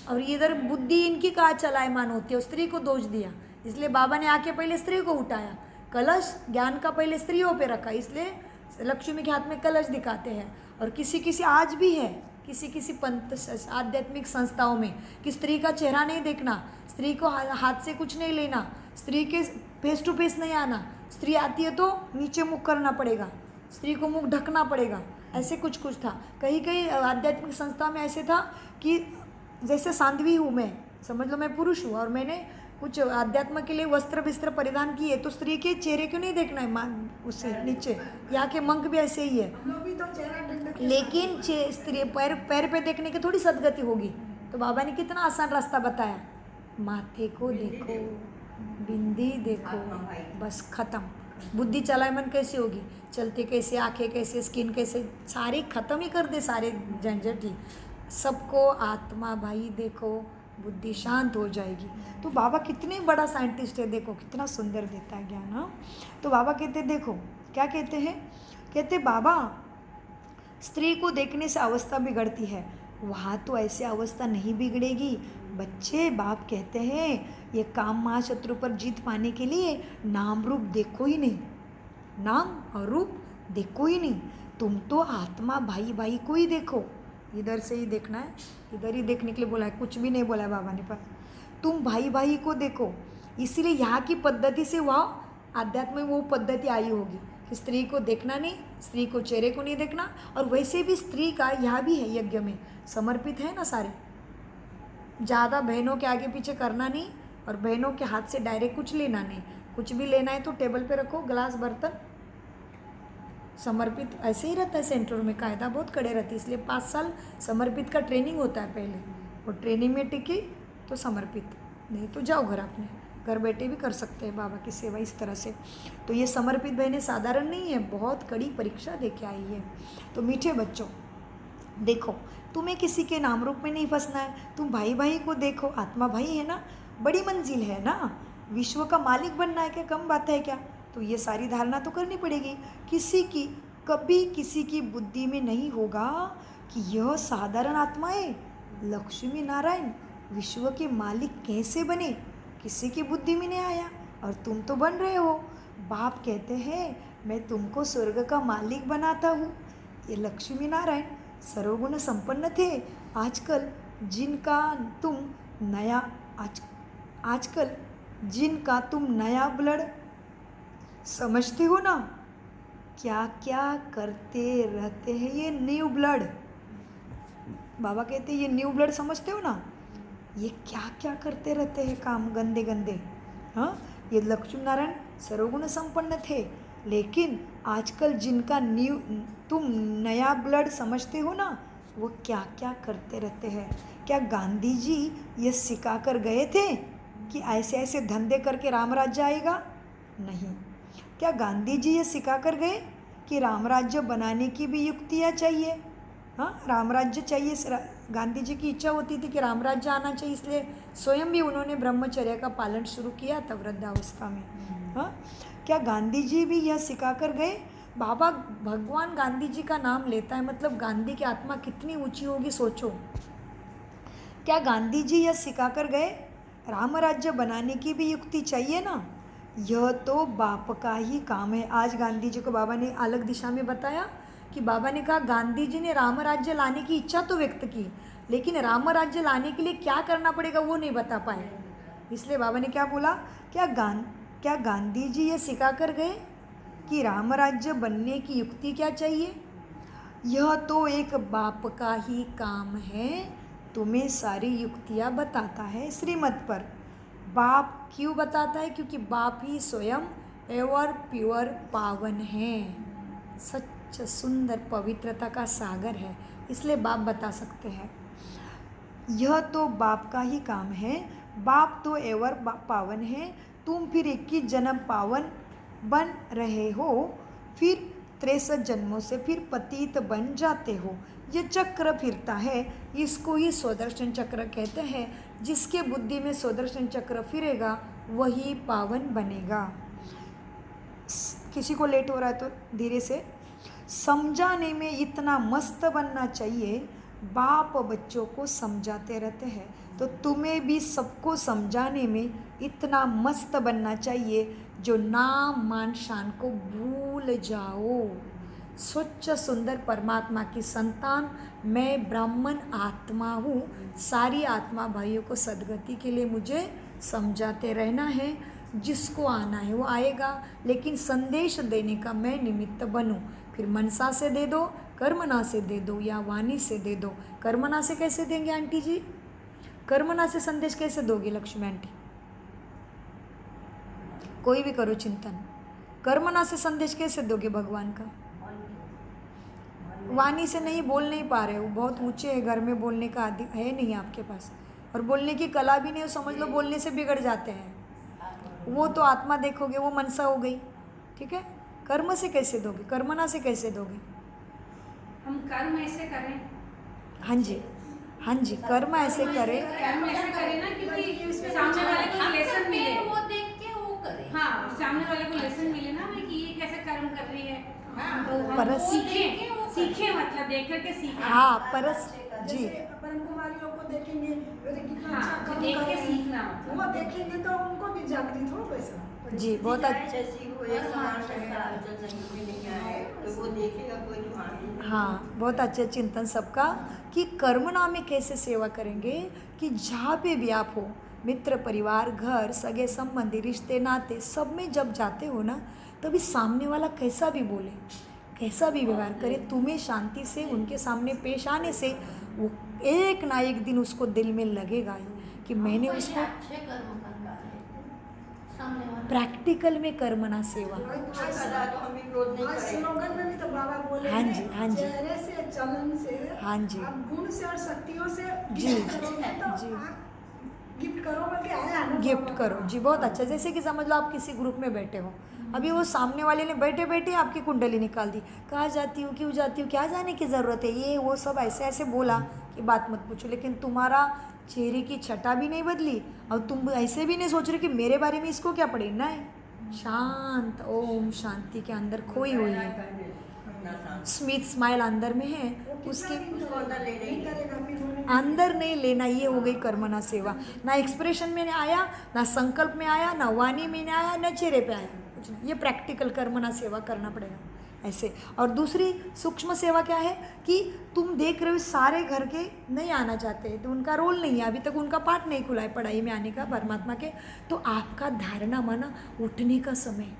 और इधर बुद्धि इनकी कहा चलायमान होती है, स्त्री को दोष दिया, इसलिए बाबा ने आके पहले स्त्री को उठाया, कलश ज्ञान का पहले स्त्रियों पे रखा, इसलिए लक्ष्मी के हाथ में कलश दिखाते हैं। और किसी आज भी है किसी पंथ आध्यात्मिक संस्थाओं में कि स्त्री का चेहरा नहीं देखना, स्त्री को हाथ से कुछ नहीं लेना, स्त्री के फेस टू फेस नहीं आना, स्त्री आती है तो नीचे मुख करना पड़ेगा, स्त्री को मुख ढकना पड़ेगा, ऐसे कुछ था। कहीं आध्यात्मिक संस्था में ऐसे था कि जैसे सांध्वी हूँ मैं, समझ लो मैं पुरुष हूँ और मैंने कुछ अध्यात्म के लिए वस्त्र परिधान किए, तो स्त्री के चेहरे क्यों नहीं देखना है उससे नीचे। यहाँ के मंक भी ऐसे ही है, हम लोग भी तो चेहरा ढक के लेकिन स्त्री पैर पे देखने की थोड़ी सदगति होगी। तो बाबा ने कितना आसान रास्ता बताया, माथे को देखो, बिंदी देखो, बस खत्म। बुद्धि चलायमन कैसे होगी, चलते कैसे, आंखें कैसे, स्किन कैसे, सारे खत्म ही कर दे, सारे झंझट ही। सबको आत्मा भाई देखो, बुद्धि शांत हो जाएगी। तो बाबा कितने बड़ा साइंटिस्ट है, देखो कितना सुंदर देता है ज्ञान। हाँ, तो बाबा कहते देखो क्या कहते हैं, कहते बाबा स्त्री को देखने से अवस्था बिगड़ती है, वहाँ तो ऐसी अवस्था नहीं बिगड़ेगी बच्चे। बाप कहते हैं ये काम महाशत्रु पर जीत पाने के लिए नाम रूप देखो ही नहीं, नाम और रूप देखो ही नहीं, तुम तो आत्मा भाई को ही देखो। इधर से ही देखना है, इधर ही देखने के लिए बोला है, कुछ भी नहीं बोला है बाबा ने, पर तुम भाई को देखो। इसीलिए यहाँ की पद्धति से वह आध्यात्म में वो पद्धति आई होगी कि स्त्री को देखना नहीं, स्त्री को चेहरे को नहीं देखना। और वैसे भी स्त्री का यहाँ भी है, यज्ञ में समर्पित है ना सारे, ज़्यादा बहनों के आगे पीछे करना नहीं, और बहनों के हाथ से डायरेक्ट कुछ लेना नहीं। कुछ भी लेना है तो टेबल पे रखो, ग्लास बर्तन समर्पित ऐसे ही रहता है। सेंटरों में कायदा बहुत कड़े रहते हैं, इसलिए 5 साल समर्पित का ट्रेनिंग होता है पहले, और ट्रेनिंग में टिकी तो समर्पित, नहीं तो जाओ घर, अपने घर बैठे भी कर सकते हैं बाबा की सेवा इस तरह से। तो ये समर्पित बहनें साधारण नहीं है, बहुत कड़ी परीक्षा दे के आई है। तो मीठे बच्चों देखो, तुम्हें किसी के नाम रूप में नहीं फंसना है, तुम भाई को देखो, आत्मा भाई है ना, बड़ी मंजिल है ना, विश्व का मालिक बनना है क्या, कम बात है क्या। तो ये सारी धारणा तो करनी पड़ेगी। कभी किसी की बुद्धि में नहीं होगा कि यह साधारण आत्मा है, लक्ष्मी नारायण विश्व के मालिक कैसे बने, किसी की बुद्धि में नहीं आया, और तुम तो बन रहे हो। बाप कहते हैं मैं तुमको स्वर्ग का मालिक बनाता हूँ। ये लक्ष्मी नारायण सर्वगुण संपन्न थे। आजकल जिनका तुम नया ब्लड समझते हो ना, क्या क्या करते रहते हैं ये न्यू ब्लड। बाबा कहते ये न्यू ब्लड समझते हो ना, ये क्या क्या करते रहते हैं काम गंदे गंदे। हाँ, ये लक्ष्मी नारायण सर्वगुण संपन्न थे, लेकिन आजकल जिनका तुम नया ब्लड समझते हो ना, वो क्या क्या करते रहते हैं। क्या गांधी जी ये सिखा कर गए थे कि ऐसे ऐसे धंधे करके राम राज्य आएगा? नहीं। क्या गांधी जी ये सिखा कर गए कि राम राज्य बनाने की भी युक्तियाँ चाहिए? हाँ, राम राज्य चाहिए। गांधी जी की इच्छा होती थी कि राम राज्य आना चाहिए, इसलिए स्वयं भी उन्होंने ब्रह्मचर्य का पालन शुरू किया था वृद्धावस्था में। हाँ, क्या गांधी जी भी यह सिखा कर गए? बाबा भगवान गांधी जी का नाम लेता है, मतलब गांधी की आत्मा कितनी ऊंची होगी सोचो। क्या गांधी जी यह सिखा कर गए राम राज्य बनाने की भी युक्ति चाहिए ना? यह तो बाप का ही काम है। आज गांधी जी को बाबा ने अलग दिशा में बताया कि बाबा ने कहा गांधी जी ने राम राज्य लाने की इच्छा तो व्यक्त की, लेकिन राम राज्य लाने के लिए क्या करना पड़ेगा वो नहीं बता पाए। इसलिए बाबा ने क्या बोला, क्या गांधी जी ये सिखा कर गए कि राम राज्य बनने की युक्ति क्या चाहिए? यह तो एक बाप का ही काम है, तुम्हें सारी युक्तियाँ बताता है श्रीमत पर। बाप क्यों बताता है? क्योंकि बाप ही स्वयं एवर प्योर पावन है, सच्चा सुंदर पवित्रता का सागर है, इसलिए बाप बता सकते हैं। यह तो बाप का ही काम है, बाप तो एवर पावन है, तुम फिर 21 जन्म पावन बन रहे हो, फिर 63 जन्मों से फिर पतित बन जाते हो। ये चक्र फिरता है, इसको ही स्वदर्शन चक्र कहते हैं। जिसके बुद्धि में स्वदर्शन चक्र फिरेगा वही पावन बनेगा। किसी को लेट हो रहा है तो धीरे से। समझाने में इतना मस्त बनना चाहिए, बाप बच्चों को समझाते रहते हैं, तो तुम्हें भी सबको समझाने में इतना मस्त बनना चाहिए जो नाम मान शान को भूल जाओ। स्वच्छ सुंदर परमात्मा की संतान, मैं ब्राह्मण आत्मा हूँ, सारी आत्मा भाइयों को सदगति के लिए मुझे समझाते रहना है। जिसको आना है वो आएगा, लेकिन संदेश देने का मैं निमित्त बनूं। फिर मनसा से दे दो, कर्मना से दे दो या वाणी से दे दो। कर्मना से कैसे देंगे आंटी जी? कर्मना से संदेश कैसे दोगे लक्ष्मी आंटी? कोई भी करो चिंतन, कर्मना से संदेश कैसे दोगे भगवान का? वाणी से नहीं, बोल नहीं पा रहे हो, बहुत ऊंचे है, घर में बोलने का आदि है नहीं आपके पास, और बोलने की कला भी नहीं हो, समझ लो बोलने से बिगड़ जाते हैं। वो तो आत्मा देखोगे, वो मनसा हो गई, ठीक है। कर्म से कैसे दोगे? कर्मना से कैसे दोगे? हम कर्म ऐसे करें, हाँ जी, हाँ जी, कर्म ऐसे करें, कर्म ऐसे करें ना कि भाई सामने वाले को लेसन मिले, वो देख के वो करे। हाँ, सामने वाले को लेसन मिले ना भाई कि ये कैसे कर्म कर रही है, तो हम परस वो सीखे मतलब देख करके सीखे। हाँ, परस जी, जैसे परम कुमारियों को देखेंगे, अरे कितना हाँ, अच्छा काम देख कर के रहे हैं। सीखना मतलब। वो देखेंगे तो उनको भी जागृत हो वैसा। जी, बहुत अच्छा। जैसी वो एक समान संसार जिंदगी में नहीं आए तो वो देखेगा कोई तो हानि। हाँ, बहुत अच्छा चिंतन सबका कि कर्मना में कैसे सेवा करेंगे कि जहाँ पे भी आप हो, मित्र परिवार घर सगे संबंधी रिश्ते नाते सब में जब जाते हो ना, तभी सामने वाला कैसा भी बोले, कैसा भी व्यवहार करे, तुम्हें शांति से उनके सामने पेश आने से वो एक ना एक दिन उसको दिल में लगेगा ही कि मैंने उसको अच्छे कर्म करता है सामने वाला। प्रैक्टिकल में कर्मना सेवा। अच्छा करा तो हम भी रोज नहीं आज करेंगे। स्लोगन में भी तो बाबा बोले हाँ हैं, जी, हाँ जी। चेहरे से चलन से, हाँ जी। आप गुण से और शक्तियों से जी, गिफ्ट करोगे तो जी। आप गिफ्ट करो बल्कि आया है ना गिफ्ट बाबा। करो जी, बहुत अच्छा। जैसे कि समझ लो आप किसी ग्रुप में बैठे हो, अभी वो सामने वाले ने बैठे बैठे आपकी कुंडली निकाल दी, कहाँ जाती हूँ, क्यों जाती हूँ, क्या जाने की ज़रूरत है, ये वो सब ऐसे ऐसे बोला कि बात मत पूछो, लेकिन तुम्हारा चेहरे की छटा भी नहीं बदली और तुम ऐसे भी नहीं सोच रहे कि मेरे बारे में इसको क्या पड़े। नहीं, शांत ओम शांति के अंदर खोई हुई है, स्मित स्माइल अंदर में है, वो कितना उसके दिन तो नहीं करेगा फिर होने अंदर नहीं लेना। ये हो गई कर्मना सेवा। ना एक्सप्रेशन में आया, ना संकल्प में आया, ना वाणी में आया, ना चेहरे पे आया, कुछ नहीं। ये प्रैक्टिकल कर्मना सेवा करना पड़ेगा ऐसे। और दूसरी सूक्ष्म सेवा क्या है कि तुम देख रहे हो सारे घर के नहीं आना चाहते हैं, तो उनका रोल नहीं है, अभी तक उनका पाठ नहीं खुला है पढ़ाई में आने का परमात्मा के, तो आपका धारणा माना उठने का समय,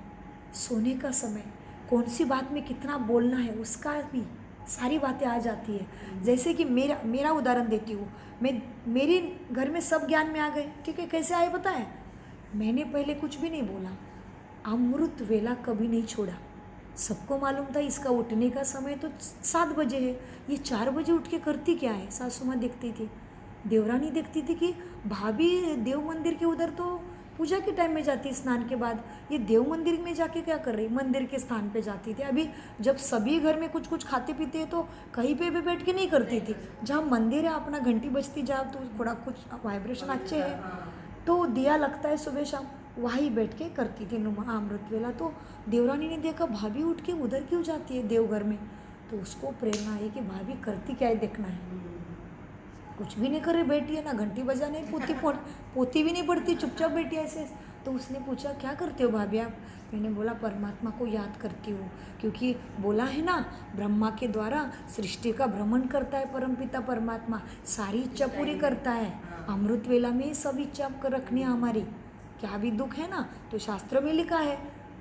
सोने का समय, कौन सी बात में कितना बोलना है उसका भी सारी बातें आ जाती है। जैसे कि मेरा उदाहरण देती हूँ, मेरे घर में सब ज्ञान में आ गए, क्योंकि कैसे आए पता है, मैंने पहले कुछ भी नहीं बोला, अमृत वेला कभी नहीं छोड़ा। सबको मालूम था इसका उठने का समय तो 7 बजे है, ये 4 बजे उठ के करती क्या है। सासू माँ देखती थी, देवरानी देखती थी कि भाभी देव मंदिर के उधर तो पूजा के टाइम में जाती स्नान के बाद, ये देव मंदिर में जाके क्या कर रही, मंदिर के स्थान पे जाती थी। अभी जब सभी घर में कुछ कुछ खाते पीते हैं तो कहीं पे भी बैठ के नहीं करती थी, जहाँ मंदिर है अपना घंटी बजती जाओ तो थोड़ा कुछ वाइब्रेशन अच्छे है तो दिया लगता है सुबह शाम, वहीं बैठ के करती थी नुमा अमृत वेला। तो देवरानी ने देखा भाभी उठ के उधर क्यों जाती है देवघर में, तो उसको प्रेरणा आई कि भाभी करती क्या है देखना है। कुछ भी नहीं कर रही, बैठी है ना घंटी बजा नहीं, पोती भी नहीं पड़ती, चुपचाप बैठी है ऐसे। तो उसने पूछा क्या करते हो भाभी आप। मैंने बोला परमात्मा को याद करती हूँ, क्योंकि बोला है ना ब्रह्मा के द्वारा सृष्टि का भ्रमण करता है परमपिता परमात्मा, सारी इच्छा पूरी करता है। अमृत वेला में सब इच्छा रखनी है हमारी, क्या भी दुख है ना तो शास्त्र में लिखा है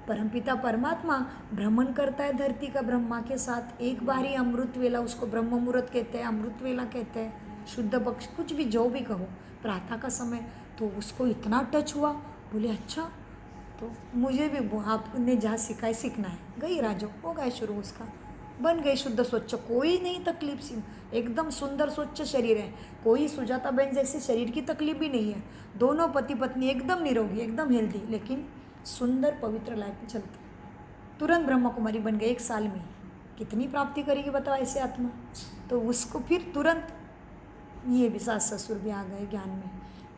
परमपिता परमात्मा भ्रमण करता है धरती का ब्रह्मा के साथ। एक बार ही अमृत वेला, उसको ब्रह्म मुहूर्त कहते हैं, अमृत वेला कहते हैं, शुद्ध पक्ष, कुछ भी जो भी कहो, प्रातः का समय। तो उसको इतना टच हुआ, बोले अच्छा, तो मुझे भी आपने जहाँ सिखाए सीखना है। गई राजो, हो गए शुरू, उसका बन गई शुद्ध स्वच्छ, कोई नहीं तकलीफ सी, एकदम सुंदर स्वच्छ शरीर है, कोई सुजाता बहन जैसे शरीर की तकलीफ भी नहीं है। दोनों पति पत्नी एकदम निरोगी, एकदम हेल्दी, लेकिन सुंदर पवित्र लाइफ में चलती। तुरंत ब्रह्मा कुमारी बन गई 1 साल में। कितनी प्राप्ति करेगी बताओ ऐसे आत्मा। तो उसको फिर तुरंत ये भी सास ससुर भी आ गए ज्ञान में,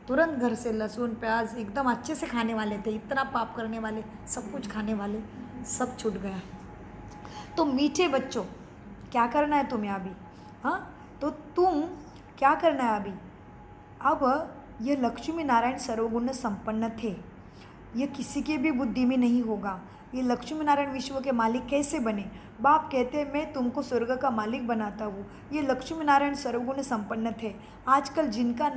तुरंत घर से लहसुन प्याज एकदम अच्छे से खाने वाले थे, इतना पाप करने वाले, सब कुछ खाने वाले, सब छूट गया। तो मीठे बच्चों क्या करना है तुम्हें अभी, हाँ तो तुम क्या करना है अभी। अब ये लक्ष्मी नारायण सर्वगुण संपन्न थे, ये किसी के भी बुद्धि में नहीं होगा। ये लक्ष्मी नारायण विश्व के मालिक कैसे बने। बाप कहते हैं मैं तुमको स्वर्ग का मालिक बनाता हूँ। ये लक्ष्मी नारायण सर्वगुण संपन्न थे। आजकल जिनका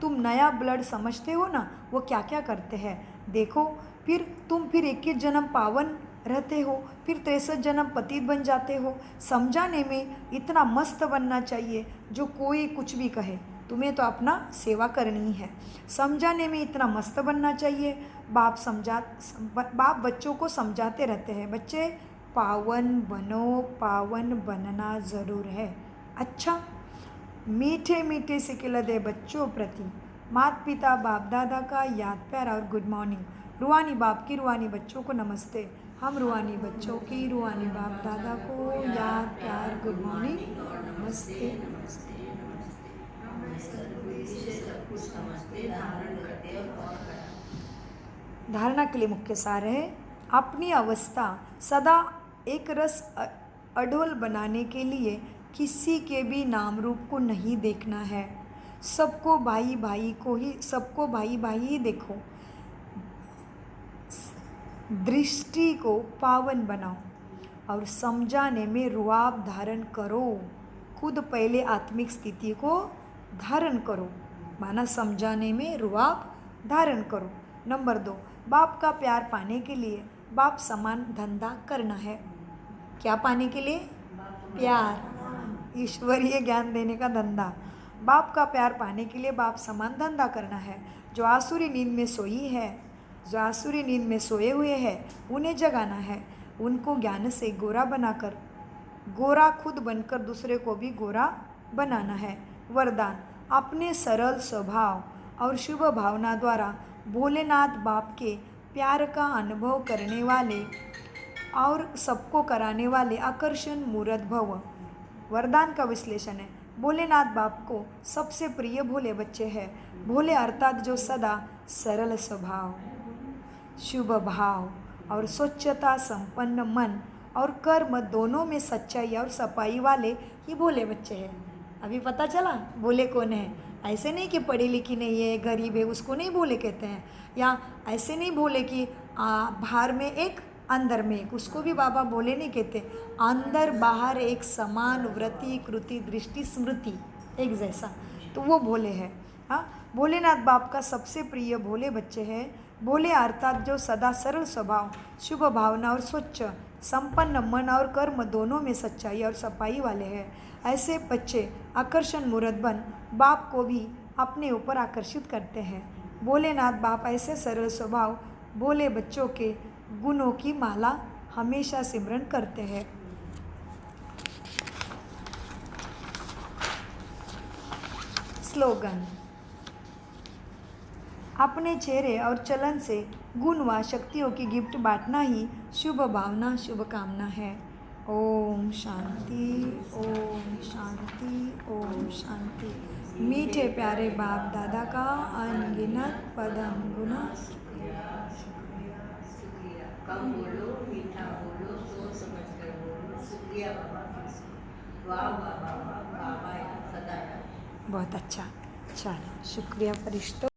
तुम नया ब्लड समझते हो ना, वो क्या क्या करते हैं देखो। फिर तुम 21 जन्म पावन रहते हो, फिर 63 जन्म पतित बन जाते हो। समझाने में इतना मस्त बनना चाहिए, जो कोई कुछ भी कहे तुम्हें तो अपना सेवा करनी है। समझाने में इतना मस्त बनना चाहिए। बाप बच्चों को समझाते रहते हैं, बच्चे पावन बनो, पावन बनना ज़रूर है। अच्छा, मीठे मीठे से खिलते बच्चों प्रति माता पिता बाप दादा का याद प्यार और गुड मॉर्निंग। रूहानी बाप की रूहानी बच्चों को नमस्ते। हम रूहानी बच्चों की रूहानी बाप दादा को याद प्यार गुड मॉर्निंग नमस्ते नमस्ते। धारणा के लिए मुख्य सार है, अपनी अवस्था सदा एक रस अडोल बनाने के लिए किसी के भी नाम रूप को नहीं देखना है। सबको भाई भाई ही देखो। दृष्टि को पावन बनाओ और समझाने में रुआब धारण करो। खुद पहले आत्मिक स्थिति को धारण करो, माना समझाने में रुआब धारण करो। नंबर 2, बाप का प्यार पाने के लिए बाप समान धंधा करना है। क्या पाने के लिए? प्यार, ईश्वरीय ज्ञान देने का धंधा। बाप का प्यार पाने के लिए बाप समान धंधा करना है। जो आसुरी नींद में सोए हुए हैं उन्हें जगाना है। उनको ज्ञान से गोरा बनाकर, गोरा खुद बनकर दूसरे को भी गोरा बनाना है। वरदान, अपने सरल स्वभाव और शुभ भावना द्वारा भोलेनाथ बाप के प्यार का अनुभव करने वाले और सबको कराने वाले आकर्षण मूर्त भव। वरदान का विश्लेषण है, भोलेनाथ बाप को सबसे प्रिय भोले बच्चे हैं। भोले अर्थात जो सदा सरल स्वभाव, शुभ भाव और स्वच्छता संपन्न मन और कर्म दोनों में सच्चाई और सफाई वाले ही भोले बच्चे हैं। अभी पता चला भोले कौन है। ऐसे नहीं कि पढ़ी लिखी नहीं है, गरीब है, उसको नहीं भोले कहते हैं। या ऐसे नहीं भोले कि बाहर में एक अंदर में एक, उसको भी बाबा भोले नहीं कहते। अंदर बाहर एक समान वृत्ति कृति दृष्टि स्मृति एक जैसा, तो वो भोले है। हाँ, भोलेनाथ बाप का सबसे प्रिय भोले बच्चे हैं। भोले अर्थात जो सदा सरल स्वभाव, शुभ भावना और स्वच्छ संपन्न मन और कर्म दोनों में सच्चाई और सफाई वाले हैं। ऐसे बच्चे आकर्षण मूर्त बन बाप को भी अपने ऊपर आकर्षित करते हैं। भोलेनाथ बाप ऐसे सरल स्वभाव भोले बच्चों के गुणों की माला हमेशा सिमरन करते हैं। स्लोगन। अपने चेहरे और चलन से गुण व शक्तियों की गिफ्ट बांटना ही शुभ भावना शुभकामना है। ओम शांति, ओम शांति, ओम शांति। मीठे प्यारे बाप दादा का अनगिनत पदम गुना। शुक्रिया। कम बोलो, मीठा बोलो, सोच समझ कर बोलो। शुक्रिया बाबा। वाह वाह वाह वाह, बाबा यार, सदा यार। बहुत अच्छा। चलो शुक्रिया फरिश्तों।